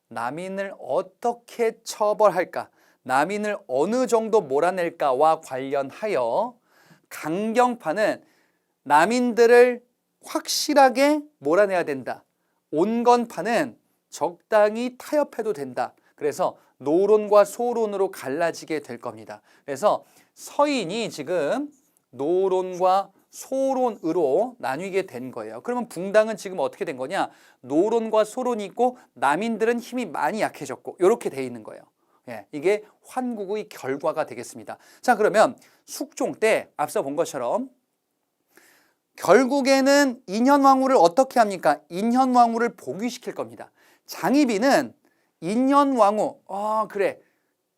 남인을 어떻게 처벌할까, 남인을 어느 정도 몰아낼까와 관련하여 강경파는 남인들을 확실하게 몰아내야 된다. 온건파는 적당히 타협해도 된다. 그래서 노론과 소론으로 갈라지게 될 겁니다. 그래서 서인이 지금 노론과 소론으로 나뉘게 된 거예요. 그러면 붕당은 지금 어떻게 된 거냐? 노론과 소론이 있고 남인들은 힘이 많이 약해졌고 이렇게 돼 있는 거예요. 예, 이게 환국의 결과가 되겠습니다. 자, 그러면 숙종 때 앞서 본 것처럼 결국에는 인현왕후를 어떻게 합니까? 인현왕후를 복위시킬 겁니다. 장희빈은 인현왕후, 그래,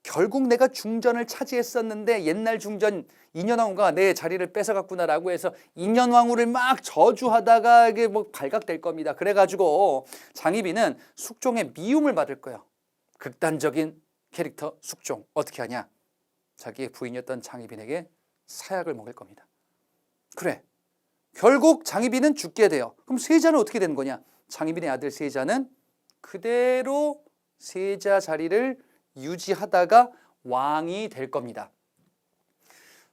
결국 내가 중전을 차지했었는데 옛날 중전 인현왕후가 내 자리를 뺏어갔구나라고 해서 인현왕후를 막 저주하다가 이게 뭐 발각될 겁니다. 그래가지고 장희빈은 숙종의 미움을 받을 거예요. 극단적인 캐릭터 숙종 어떻게 하냐? 자기의 부인이었던 장희빈에게 사약을 먹일 겁니다. 그래, 결국 장희빈은 죽게 돼요. 그럼 세자는 어떻게 되는 거냐? 장희빈의 아들 세자는 그대로 세자 자리를 유지하다가 왕이 될 겁니다.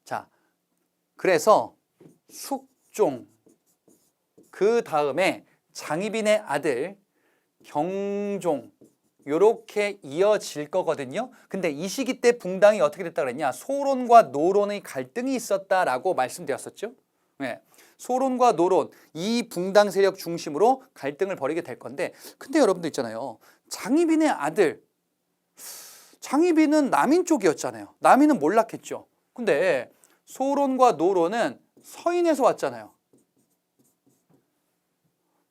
자, 그래서 숙종, 그 다음에 장희빈의 아들 경종, 요렇게 이어질 거거든요. 근데 이 시기 때 붕당이 어떻게 됐다 그랬냐? 소론과 노론의 갈등이 있었다라고 말씀드렸었죠. 네. 소론과 노론, 이 붕당 세력 중심으로 갈등을 벌이게 될 건데, 근데 여러분들 있잖아요. 장희빈의 아들, 장희빈은 남인 쪽이었잖아요. 남인은 몰락했죠. 근데 소론과 노론은 서인에서 왔잖아요.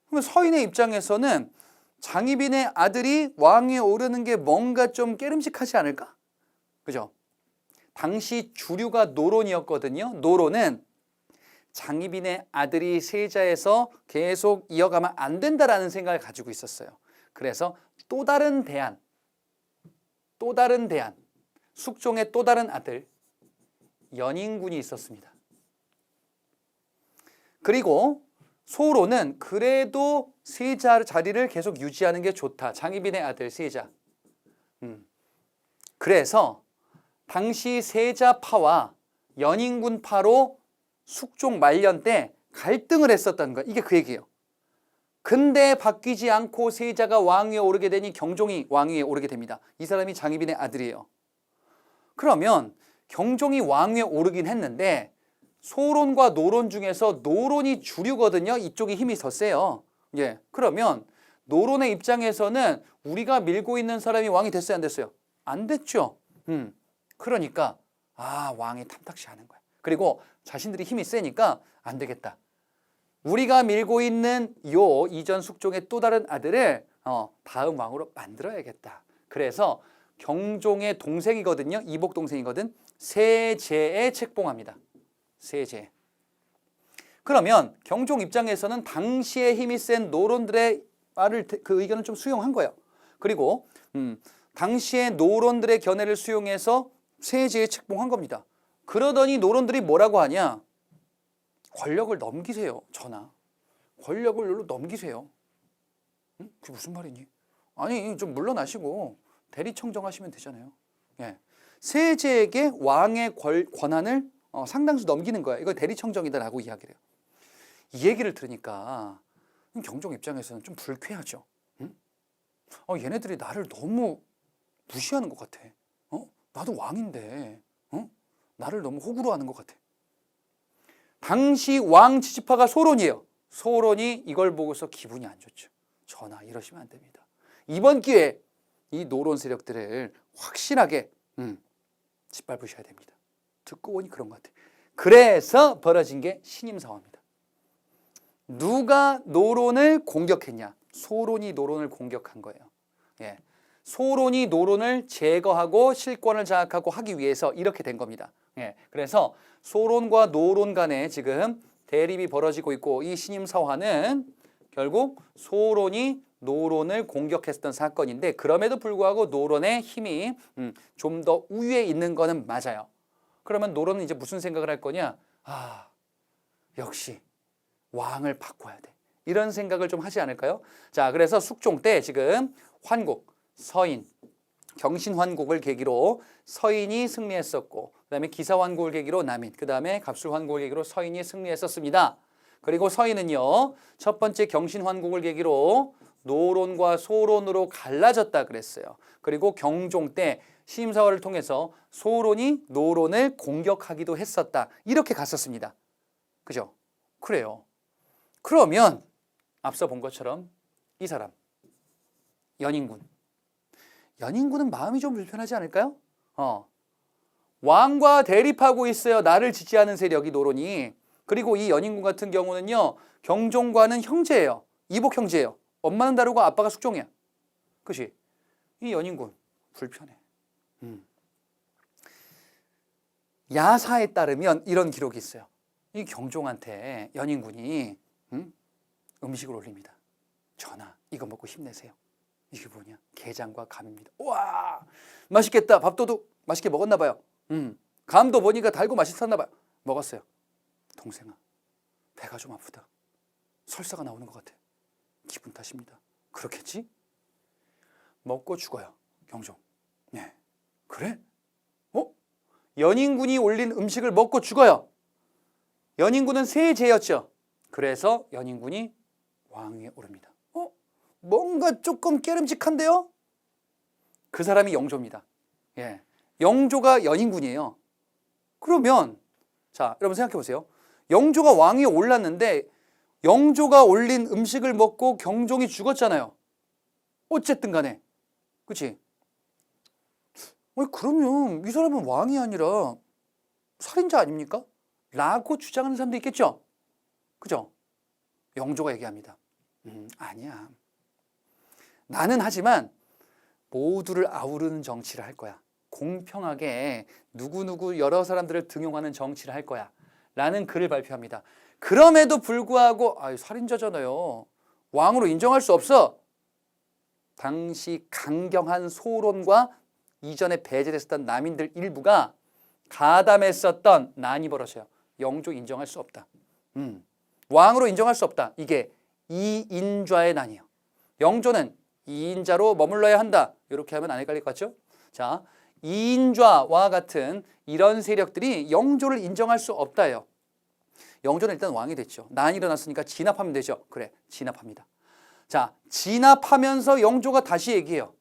그러면 서인의 입장에서는 장희빈의 아들이 왕위에 오르는 게 뭔가 좀 깨름직하지 않을까? 그죠? 당시 주류가 노론이었거든요. 노론은 장희빈의 아들이 세자에서 계속 이어가면 안 된다라는 생각을 가지고 있었어요. 그래서 또 다른 대안, 숙종의 또 다른 아들 연인군이 있었습니다. 그리고 소로는 그래도 세자 자리를 계속 유지하는 게 좋다. 장희빈의 아들 세자. 그래서 당시 세자파와 연인군파로 숙종 말년 때 갈등을 했었다는 거야. 이게 그 얘기예요. 근데 바뀌지 않고 세자가 왕위에 오르게 되니 경종이 왕위에 오르게 됩니다. 이 사람이 장희빈의 아들이에요. 그러면 경종이 왕위에 오르긴 했는데 소론과 노론 중에서 노론이 주류거든요. 이쪽이 힘이 더 세요. 예. 그러면 노론의 입장에서는 우리가 밀고 있는 사람이 왕이 됐어요, 안 됐어요? 안 됐죠. 그러니까 왕이 탐탁시 하는 거야. 그리고 자신들이 힘이 세니까 안 되겠다. 우리가 밀고 있는 요 이전 숙종의 또 다른 아들을 다음 왕으로 만들어야겠다. 그래서 경종의 동생이거든요. 이복 동생이거든. 세제에 책봉합니다. 세제. 그러면 경종 입장에서는 당시에 힘이 센 노론들의 말을 그 의견을 좀 수용한 거예요. 그리고 당시에 노론들의 견해를 수용해서 세제에 책봉한 겁니다. 그러더니 노론들이 뭐라고 하냐? 권력을 넘기세요. 전하. 권력을 넘기세요. 그게 무슨 말이니? 아니 좀 물러나시고 대리청정하시면 되잖아요. 예. 세제에게 왕의 권한을 상당수 넘기는 거야. 이거 대리청정이다라고 이야기를 해요. 이 얘기를 들으니까 경종 입장에서는 좀 불쾌하죠. 얘네들이 나를 너무 무시하는 것 같아. 나도 왕인데 나를 너무 호구로 하는 것 같아. 당시 왕 지지파가 소론이에요. 소론이 이걸 보고서 기분이 안 좋죠. 전하, 이러시면 안 됩니다. 이번 기회에 이 노론 세력들을 확실하게 짓밟으셔야 됩니다. 듣고 보니 그런 것 같아요. 그래서 벌어진 게 신임사화입니다. 누가 노론을 공격했냐? 소론이 노론을 공격한 거예요. 예. 소론이 노론을 제거하고 실권을 장악하고 하기 위해서 이렇게 된 겁니다. 예. 그래서 소론과 노론 간에 지금 대립이 벌어지고 있고 이 신임사화는 결국 소론이 노론을 공격했던 사건인데 그럼에도 불구하고 노론의 힘이 좀 더 우위에 있는 거는 맞아요. 그러면 노론은 이제 무슨 생각을 할 거냐? 역시 왕을 바꿔야 돼. 이런 생각을 좀 하지 않을까요? 자, 그래서 숙종 때 지금 환국, 서인, 경신환국을 계기로 서인이 승리했었고 그다음에 기사환국을 계기로 남인, 그다음에 갑술환국을 계기로 서인이 승리했었습니다. 그리고 서인은요. 첫 번째 경신환국을 계기로 노론과 소론으로 갈라졌다 그랬어요. 그리고 경종 때 신임사화를 통해서 소론이 노론을 공격하기도 했었다. 이렇게 갔었습니다. 그죠? 그래요. 그러면 앞서 본 것처럼 이 사람 연인군. 연인군은 마음이 좀 불편하지 않을까요? 왕과 대립하고 있어요. 나를 지지하는 세력이 노론이. 그리고 이 연인군 같은 경우는요. 경종과는 형제예요. 이복 형제예요. 엄마는 다르고 아빠가 숙종이야. 그치? 이 연인군 불편해. 야사에 따르면 이런 기록이 있어요. 이 경종한테 연인군이 음식을 올립니다. 전하, 이거 먹고 힘내세요. 이게 뭐냐? 게장과 감입니다. 와, 맛있겠다. 밥도둑 맛있게 먹었나 봐요. 감도 보니까 달고 맛있었나 봐요. 먹었어요. 동생아, 배가 좀 아프다. 설사가 나오는 것 같아. 기분 탓입니다. 그렇겠지? 먹고 죽어요. 경종. 네. 그래? 연인군이 올린 음식을 먹고 죽어요. 연인군은 세제였죠. 그래서 연인군이 왕위에 오릅니다. 뭔가 조금 깨름직한데요? 그 사람이 영조입니다. 예. 영조가 연인군이에요. 그러면 자, 여러분 생각해 보세요. 영조가 왕위에 올랐는데 영조가 올린 음식을 먹고 경종이 죽었잖아요. 어쨌든 간에. 그치? 그러면 이 사람은 왕이 아니라 살인자 아닙니까? 라고 주장하는 사람도 있겠죠? 그죠? 영조가 얘기합니다. 아니야. 나는 하지만 모두를 아우르는 정치를 할 거야. 공평하게 누구누구 여러 사람들을 등용하는 정치를 할 거야. 라는 글을 발표합니다. 그럼에도 불구하고 살인자잖아요. 왕으로 인정할 수 없어. 당시 강경한 소론과 이전에 배제됐었던 남인들 일부가 가담했었던 난이 벌어져요. 영조 인정할 수 없다. 왕으로 인정할 수 없다. 이게 이인좌의 난이에요. 영조는 이인자로 머물러야 한다. 이렇게 하면 안 헷갈릴 것 같죠? 자, 이인좌와 같은 이런 세력들이 영조를 인정할 수 없다예요. 영조는 일단 왕이 됐죠. 난이 일어났으니까 진압하면 되죠. 그래, 진압합니다. 자, 진압하면서 영조가 다시 얘기해요.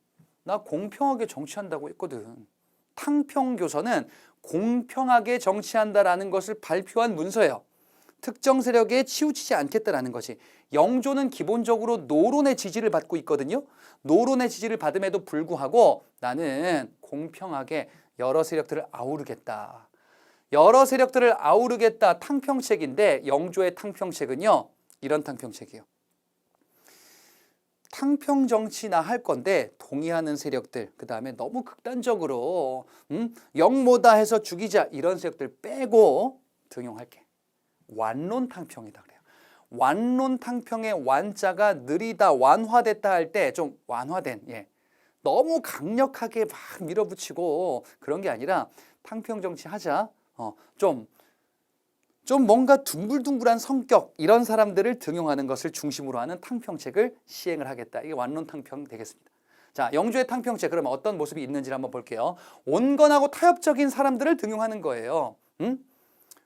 나 공평하게 정치한다고 했거든. 탕평교서는 공평하게 정치한다라는 것을 발표한 문서예요. 특정 세력에 치우치지 않겠다라는 것이. 영조는 기본적으로 노론의 지지를 받고 있거든요. 노론의 지지를 받음에도 불구하고 나는 공평하게 여러 세력들을 아우르겠다. 여러 세력들을 아우르겠다 탕평책인데 영조의 탕평책은요. 이런 탕평책이에요. 탕평 정치나 할 건데 동의하는 세력들, 그 다음에 너무 극단적으로 영모다 해서 죽이자 이런 세력들 빼고 등용할게. 완론탕평이다 그래요. 완론탕평의 완자가 느리다, 완화됐다 할 때 좀 완화된, 너무 강력하게 막 밀어붙이고 그런 게 아니라 탕평 정치 하자. 좀 뭔가 둥글둥글한 성격 이런 사람들을 등용하는 것을 중심으로 하는 탕평책을 시행을 하겠다. 이게 완론탕평 되겠습니다. 자, 영조의 탕평책 그러면 어떤 모습이 있는지를 한번 볼게요. 온건하고 타협적인 사람들을 등용하는 거예요.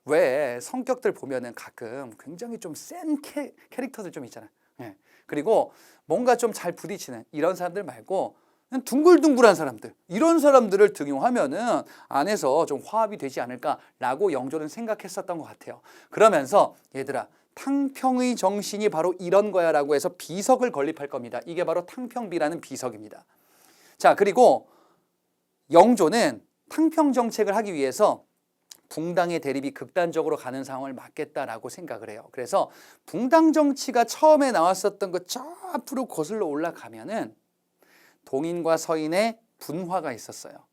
왜 성격들 보면은 가끔 굉장히 좀 센 캐릭터들 좀 있잖아요. 그리고 뭔가 좀 잘 부딪히는 이런 사람들 말고 둥글둥글한 사람들, 이런 사람들을 등용하면은 안에서 좀 화합이 되지 않을까라고 영조는 생각했었던 것 같아요. 그러면서 얘들아, 탕평의 정신이 바로 이런 거야라고 해서 비석을 건립할 겁니다. 이게 바로 탕평비라는 비석입니다. 자, 그리고 영조는 탕평 정책을 하기 위해서 붕당의 대립이 극단적으로 가는 상황을 막겠다라고 생각을 해요. 그래서 붕당 정치가 처음에 나왔었던 거 저 앞으로 거슬러 올라가면은 동인과 서인의 분화가 있었어요.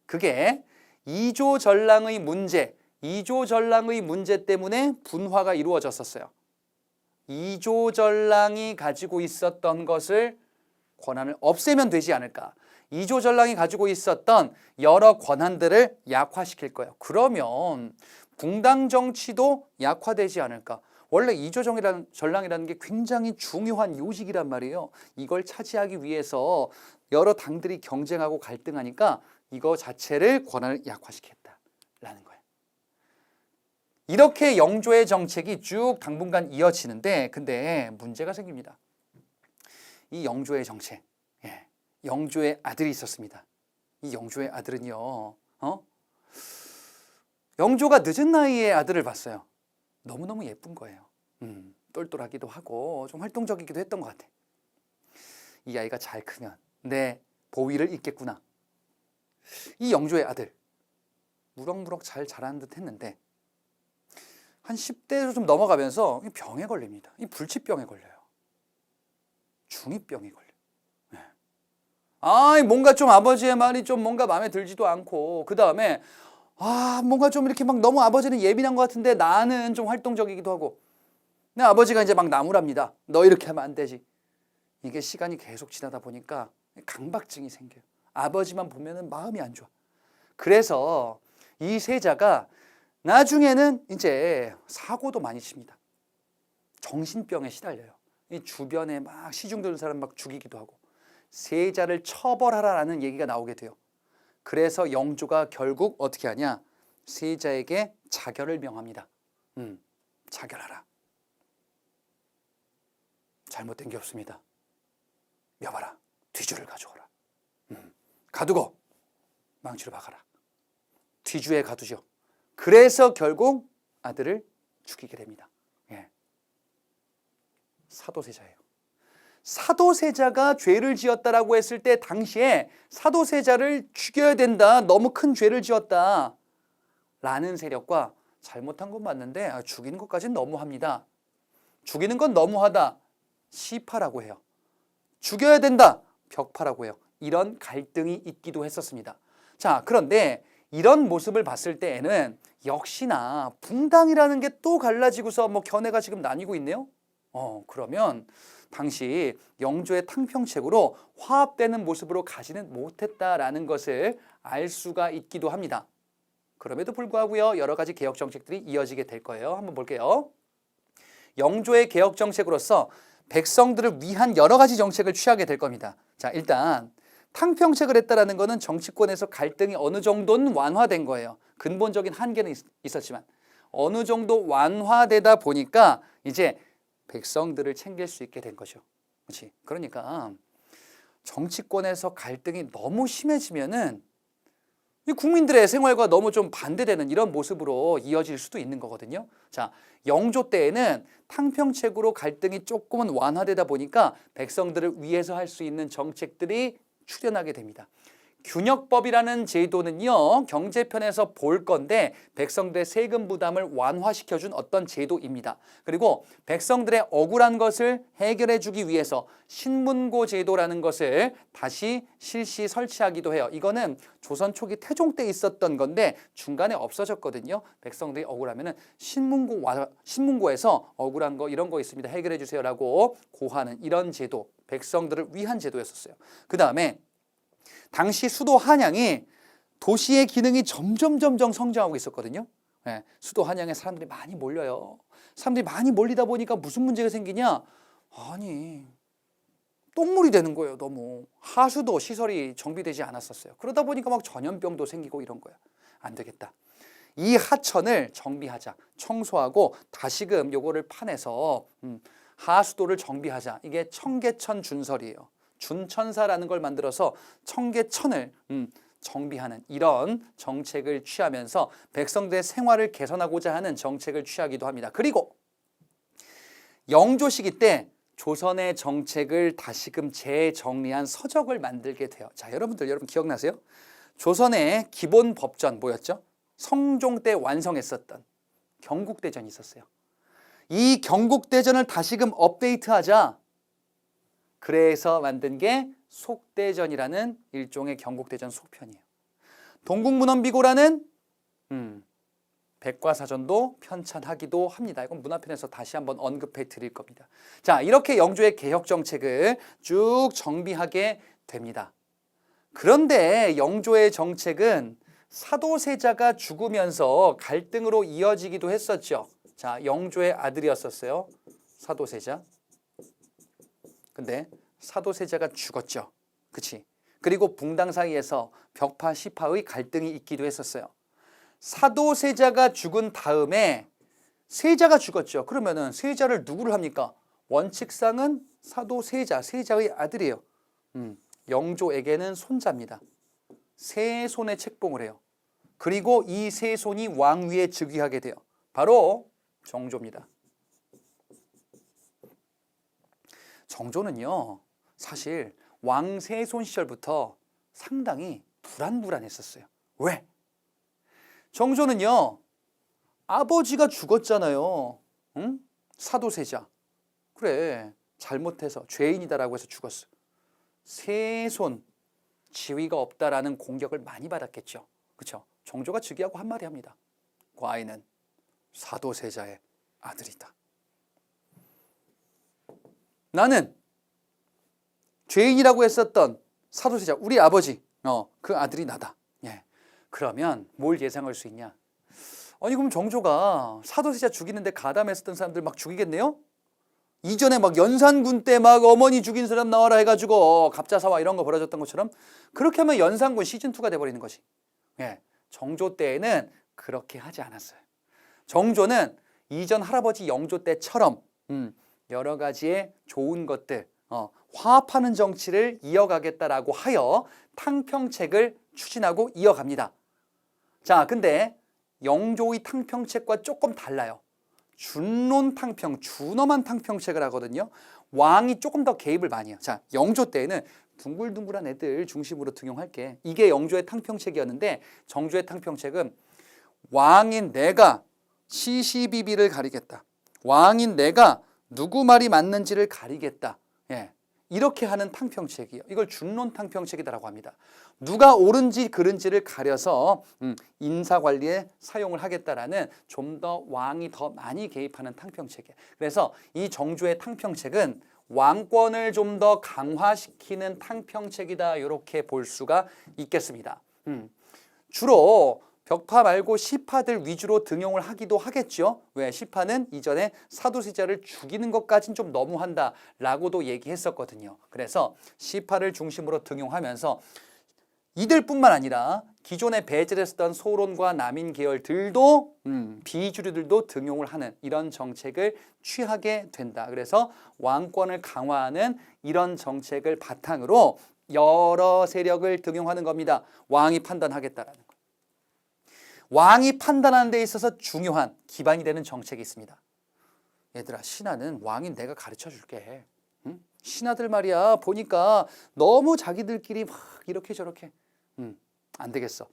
그게 이조전랑의 문제 때문에 분화가 이루어졌었어요. 이조전랑이 가지고 있었던 것을 권한을 없애면 되지 않을까. 이조전랑이 가지고 있었던 여러 권한들을 약화시킬 거예요. 그러면 붕당 정치도 약화되지 않을까. 원래 이조전랑이라는 게 굉장히 중요한 요직이란 말이에요. 이걸 차지하기 위해서 여러 당들이 경쟁하고 갈등하니까 이거 자체를 권한을 약화시켰다라는 거예요. 이렇게 영조의 정책이 쭉 당분간 이어지는데 근데 문제가 생깁니다. 이 영조의 정책, 영조의 아들이 있었습니다. 이 영조의 아들은요, 영조가 늦은 나이에 아들을 봤어요. 너무너무 예쁜 거예요. 똘똘하기도 하고 좀 활동적이기도 했던 것 같아. 이 아이가 잘 크면 내 보위를 잇겠구나. 이 영조의 아들 무럭무럭 잘 자라는 듯 했는데 한 10대로 좀 넘어가면서 병에 걸립니다. 이 불치병에 걸려요. 중이병에 걸려요. 뭔가 좀 아버지의 말이 좀 뭔가 마음에 들지도 않고 그 다음에 뭔가 좀 이렇게 막 너무 아버지는 예민한 것 같은데 나는 좀 활동적이기도 하고 내 아버지가 이제 막 나무랍니다. 너 이렇게 하면 안 되지. 이게 시간이 계속 지나다 보니까 강박증이 생겨요. 아버지만 보면은 마음이 안 좋아. 그래서 이 세자가 나중에는 이제 사고도 많이 칩니다. 정신병에 시달려요. 이 주변에 막 시중 드는 사람 막 죽이기도 하고 세자를 처벌하라라는 얘기가 나오게 돼요. 그래서 영조가 결국 어떻게 하냐? 세자에게 자결을 명합니다. 자결하라. 잘못된 게 없습니다. 여봐라. 뒤주를 가져오라. 가두고 망치로 박아라. 뒤주에 가두죠. 그래서 결국 아들을 죽이게 됩니다. 사도세자예요. 사도세자가 죄를 지었다라고 했을 때 당시에 사도세자를 죽여야 된다. 너무 큰 죄를 지었다. 라는 세력과 잘못한 건 맞는데 죽이는 것까지는 너무합니다. 죽이는 건 너무하다. 시파라고 해요. 죽여야 된다. 벽파라고 해요. 이런 갈등이 있기도 했었습니다. 자, 그런데 이런 모습을 봤을 때에는 역시나 붕당이라는 게 또 갈라지고서 견해가 지금 나뉘고 있네요. 그러면 당시 영조의 탕평책으로 화합되는 모습으로 가지는 못했다라는 것을 알 수가 있기도 합니다. 그럼에도 불구하고요, 여러 가지 개혁 정책들이 이어지게 될 거예요. 한번 볼게요. 영조의 개혁 정책으로서 백성들을 위한 여러 가지 정책을 취하게 될 겁니다. 자, 일단 탕평책을 했다라는 것은 정치권에서 갈등이 어느 정도는 완화된 거예요. 근본적인 한계는 있었지만 어느 정도 완화되다 보니까 이제 백성들을 챙길 수 있게 된 거죠. 그렇지? 그러니까 정치권에서 갈등이 너무 심해지면은 국민들의 생활과 너무 좀 반대되는 이런 모습으로 이어질 수도 있는 거거든요. 자, 영조 때에는 탕평책으로 갈등이 조금은 완화되다 보니까 백성들을 위해서 할 수 있는 정책들이 출현하게 됩니다. 균역법이라는 제도는요, 경제편에서 볼 건데 백성들의 세금 부담을 완화시켜준 어떤 제도입니다. 그리고 백성들의 억울한 것을 해결해 주기 위해서 신문고 제도라는 것을 다시 설치하기도 해요. 이거는 조선 초기 태종 때 있었던 건데 중간에 없어졌거든요. 백성들이 억울하면은 신문고에서 억울한 거 이런 거 있습니다, 해결해 주세요라고 고하는 이런 제도, 백성들을 위한 제도였었어요. 그 다음에 당시 수도 한양이 도시의 기능이 점점 성장하고 있었거든요. 네, 수도 한양에 사람들이 많이 몰려요. 사람들이 많이 몰리다 보니까 무슨 문제가 생기냐? 아니, 똥물이 되는 거예요. 너무 하수도 시설이 정비되지 않았었어요. 그러다 보니까 막 전염병도 생기고 이런 거야. 안 되겠다. 이 하천을 정비하자, 청소하고 다시금 요거를 파내서 하수도를 정비하자. 이게 청계천 준설이에요. 준천사라는 걸 만들어서 청계천을 정비하는 이런 정책을 취하면서 백성들의 생활을 개선하고자 하는 정책을 취하기도 합니다. 그리고 영조 시기 때 조선의 정책을 다시금 재정리한 서적을 만들게 돼요. 자, 여러분 기억나세요? 조선의 기본 법전 뭐였죠? 성종 때 완성했었던 경국대전이 있었어요. 이 경국대전을 다시금 업데이트하자. 그래서 만든 게 속대전이라는 일종의 경국대전 속편이에요. 동국문헌비고라는 백과사전도 편찬하기도 합니다. 이건 문화편에서 다시 한번 언급해 드릴 겁니다. 자, 이렇게 영조의 개혁 정책을 쭉 정비하게 됩니다. 그런데 영조의 정책은 사도세자가 죽으면서 갈등으로 이어지기도 했었죠. 자, 영조의 아들이었었어요. 사도세자. 근데 사도세자가 죽었죠. 그치? 그리고 붕당 사이에서 벽파 시파의 갈등이 있기도 했었어요. 사도세자가 죽은 다음에 세자가 죽었죠. 그러면은 세자를 누구를 합니까? 원칙상은 사도세자, 세자의 아들이에요. 영조에게는 손자입니다. 세 손에 책봉을 해요. 그리고 이 세 손이 왕위에 즉위하게 돼요. 바로 정조입니다. 정조는요, 사실 왕세손 시절부터 상당히 불안했었어요. 왜? 정조는요, 아버지가 죽었잖아요. 응? 사도세자. 그래, 잘못해서 죄인이다라고 해서 죽었어. 세손, 지위가 없다라는 공격을 많이 받았겠죠. 그렇죠? 정조가 즉위하고 한마디 합니다. 그 아이는 사도세자의 아들이다. 나는 죄인이라고 했었던 사도세자, 우리 아버지, 그 아들이 나다. 예. 그러면 뭘 예상할 수 있냐? 아니, 그럼 정조가 사도세자 죽이는데 가담했었던 사람들 막 죽이겠네요? 이전에 막 연산군 때 막 어머니 죽인 사람 나와라 해가지고 갑자사와 이런 거 벌어졌던 것처럼 그렇게 하면 연산군 시즌2가 돼버리는 거지. 예. 정조 때에는 그렇게 하지 않았어요. 정조는 이전 할아버지 영조 때처럼 여러 가지의 좋은 것들, 화합하는 정치를 이어가겠다라고 하여 탕평책을 추진하고 이어갑니다. 자, 근데 영조의 탕평책과 조금 달라요. 준론 탕평, 준엄한 탕평책을 하거든요. 왕이 조금 더 개입을 많이 해요. 자, 영조 때에는 둥글둥글한 애들 중심으로 등용할게. 이게 영조의 탕평책이었는데 정조의 탕평책은 왕인 내가 시시비비를 가리겠다. 왕인 내가 누구 말이 맞는지를 가리겠다. 예, 이렇게 하는 탕평책이에요. 이걸 준론 탕평책이라고 합니다. 누가 옳은지 그른지를 가려서 인사관리에 사용을 하겠다라는 좀 더 왕이 더 많이 개입하는 탕평책이에요. 그래서 이 정조의 탕평책은 왕권을 좀 더 강화시키는 탕평책이다. 이렇게 볼 수가 있겠습니다. 주로 벽파 말고 시파들 위주로 등용을 하기도 하겠죠. 왜? 시파는 이전에 사도세자를 죽이는 것까지는 좀 너무한다라고도 얘기했었거든요. 그래서 시파를 중심으로 등용하면서 이들뿐만 아니라 기존에 배제했던 소론과 남인 계열들도 비주류들도 등용을 하는 이런 정책을 취하게 된다. 그래서 왕권을 강화하는 이런 정책을 바탕으로 여러 세력을 등용하는 겁니다. 왕이 판단하겠다라는 거. 왕이 판단하는 데 있어서 중요한 기반이 되는 정책이 있습니다. 얘들아, 신하는 왕이 내가 가르쳐 줄게. 응? 신하들 말이야 보니까 너무 자기들끼리 막 이렇게 저렇게 안 되겠어.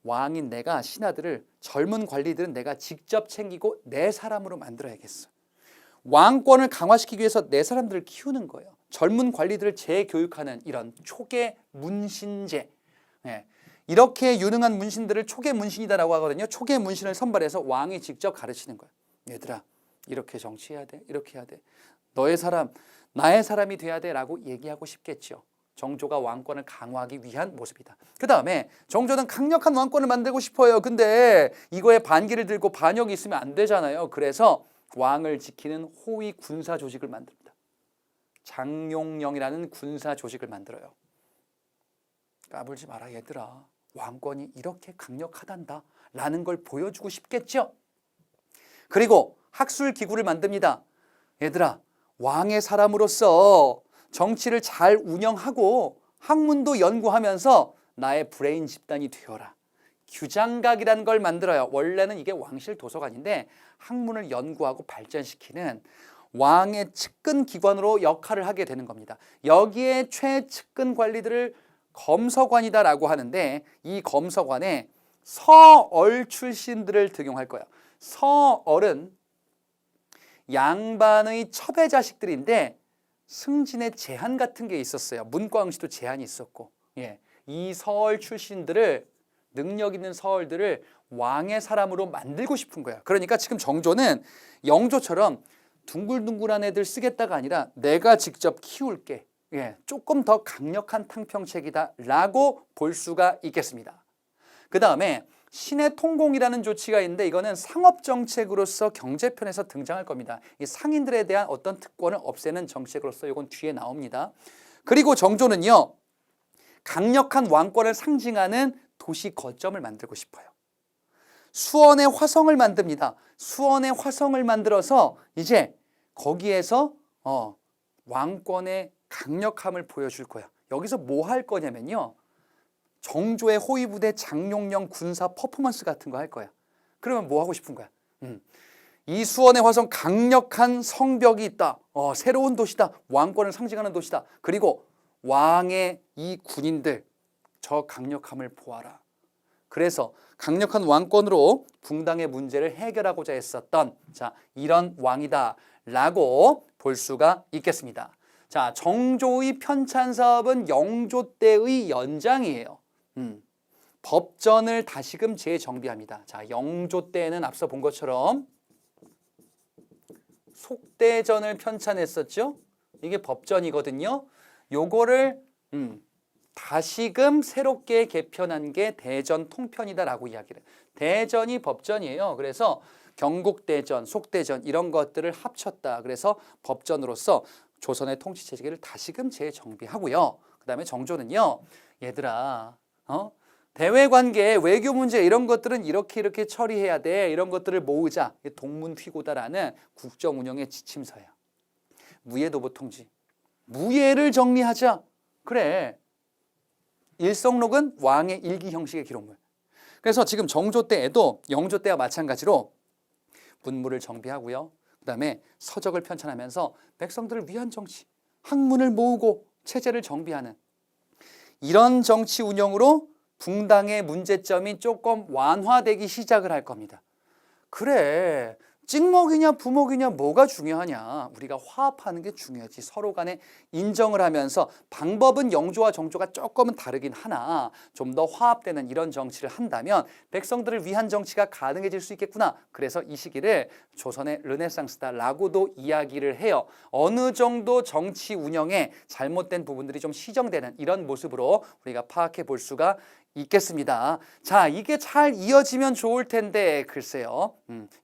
왕인 내가 신하들을, 젊은 관리들은 내가 직접 챙기고 내 사람으로 만들어야겠어. 왕권을 강화시키기 위해서 내 사람들을 키우는 거예요. 젊은 관리들을 재교육하는 이런 초계 문신제. 네. 이렇게 유능한 문신들을 초계 문신이다라고 하거든요. 초계 문신을 선발해서 왕이 직접 가르치는 거예요. 얘들아, 이렇게 정치해야 돼. 이렇게 해야 돼. 너의 사람, 나의 사람이 돼야 돼 라고 얘기하고 싶겠죠. 정조가 왕권을 강화하기 위한 모습이다. 그 다음에 정조는 강력한 왕권을 만들고 싶어요. 근데 이거에 반기를 들고 반역이 있으면 안 되잖아요. 그래서 왕을 지키는 호위 군사 조직을 만듭니다. 장용령이라는 군사 조직을 만들어요. 까불지 마라 얘들아. 왕권이 이렇게 강력하단다 라는 걸 보여주고 싶겠죠. 그리고 학술기구를 만듭니다. 얘들아, 왕의 사람으로서 정치를 잘 운영하고 학문도 연구하면서 나의 브레인 집단이 되어라. 규장각이라는 걸 만들어요. 원래는 이게 왕실 도서관인데 학문을 연구하고 발전시키는 왕의 측근 기관으로 역할을 하게 되는 겁니다. 여기에 최측근 관리들을 검서관이다라고 하는데 이 검서관에 서얼 출신들을 등용할 거예요. 서얼은 양반의 첩의 자식들인데 승진의 제한 같은 게 있었어요. 문과응시도 제한이 있었고, 이 서얼 출신들을, 능력 있는 서얼들을 왕의 사람으로 만들고 싶은 거예요. 그러니까 지금 정조는 영조처럼 둥글둥글한 애들 쓰겠다가 아니라 내가 직접 키울게. 조금 더 강력한 탕평책이다 라고 볼 수가 있겠습니다. 그 다음에 신의 통공이라는 조치가 있는데 이거는 상업정책으로서 경제편에서 등장할 겁니다. 이 상인들에 대한 어떤 특권을 없애는 정책으로서 이건 뒤에 나옵니다. 그리고 정조는요, 강력한 왕권을 상징하는 도시 거점을 만들고 싶어요. 수원의 화성을 만듭니다. 수원의 화성을 만들어서 이제 거기에서 왕권의 강력함을 보여줄 거야. 여기서 뭐 할 거냐면요, 정조의 호위부대 장용령 군사 퍼포먼스 같은 거 할 거야. 그러면 뭐 하고 싶은 거야? 이 수원의 화성 강력한 성벽이 있다. 새로운 도시다. 왕권을 상징하는 도시다. 그리고 왕의 이 군인들, 저 강력함을 보아라. 그래서 강력한 왕권으로 붕당의 문제를 해결하고자 했었던 이런 왕이다 라고 볼 수가 있겠습니다. 자, 정조의 편찬 사업은 영조 때의 연장이에요. 법전을 다시금 재정비합니다. 자, 영조 때는 앞서 본 것처럼 속대전을 편찬했었죠. 이게 법전이거든요. 요거를 다시금 새롭게 개편한 게 대전 통편이다라고 이야기를. 대전이 법전이에요. 그래서 경국대전, 속대전 이런 것들을 합쳤다. 그래서 법전으로서 조선의 통치 체제를 다시금 재정비하고요. 그 다음에 정조는요, 얘들아, 대외관계, 외교 문제 이런 것들은 이렇게 처리해야 돼. 이런 것들을 모으자. 동문휘고다라는 국정 운영의 지침서예요. 무예도보통지. 무예를 정리하자. 그래. 일성록은 왕의 일기 형식의 기록물. 그래서 지금 정조 때에도 영조 때와 마찬가지로 문물을 정비하고요. 그 다음에 서적을 편찬하면서 백성들을 위한 정치, 학문을 모으고 체제를 정비하는 이런 정치 운영으로 붕당의 문제점이 조금 완화되기 시작을 할 겁니다. 그래, 찍먹이냐 부먹이냐 뭐가 중요하냐. 우리가 화합하는 게 중요하지. 서로 간에 인정을 하면서 방법은 영조와 정조가 조금은 다르긴 하나 좀 더 화합되는 이런 정치를 한다면 백성들을 위한 정치가 가능해질 수 있겠구나. 그래서 이 시기를 조선의 르네상스다라고도 이야기를 해요. 어느 정도 정치 운영에 잘못된 부분들이 좀 시정되는 이런 모습으로 우리가 파악해 볼 수가 있겠습니다. 자, 이게 잘 이어지면 좋을 텐데 글쎄요.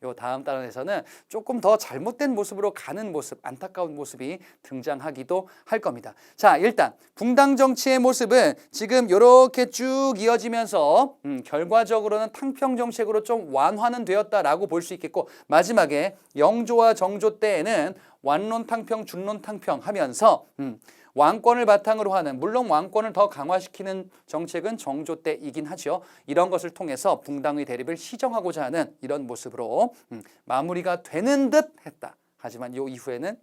요 다음 단원에서는 조금 더 잘못된 모습으로 가는 모습, 안타까운 모습이 등장하기도 할 겁니다. 자, 일단 붕당 정치의 모습은 지금 이렇게 쭉 이어지면서 결과적으로는 탕평 정책으로 좀 완화는 되었다라고 볼 수 있겠고 마지막에 영조와 정조 때에는 완론 탕평, 준론 탕평 하면서 왕권을 바탕으로 하는 물론 왕권을 더 강화시키는 정책은 정조 때이긴 하죠. 이런 것을 통해서 붕당의 대립을 시정하고자 하는 이런 모습으로 마무리가 되는 듯 했다. 하지만 이 이후에는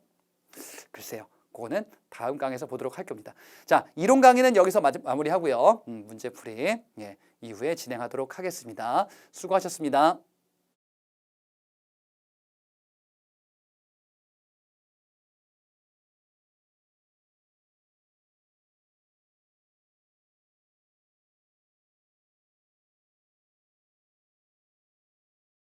글쎄요. 그거는 다음 강에서 보도록 할 겁니다. 자, 이론 강의는 여기서 마무리하고요. 문제풀이 이후에 진행하도록 하겠습니다. 수고하셨습니다.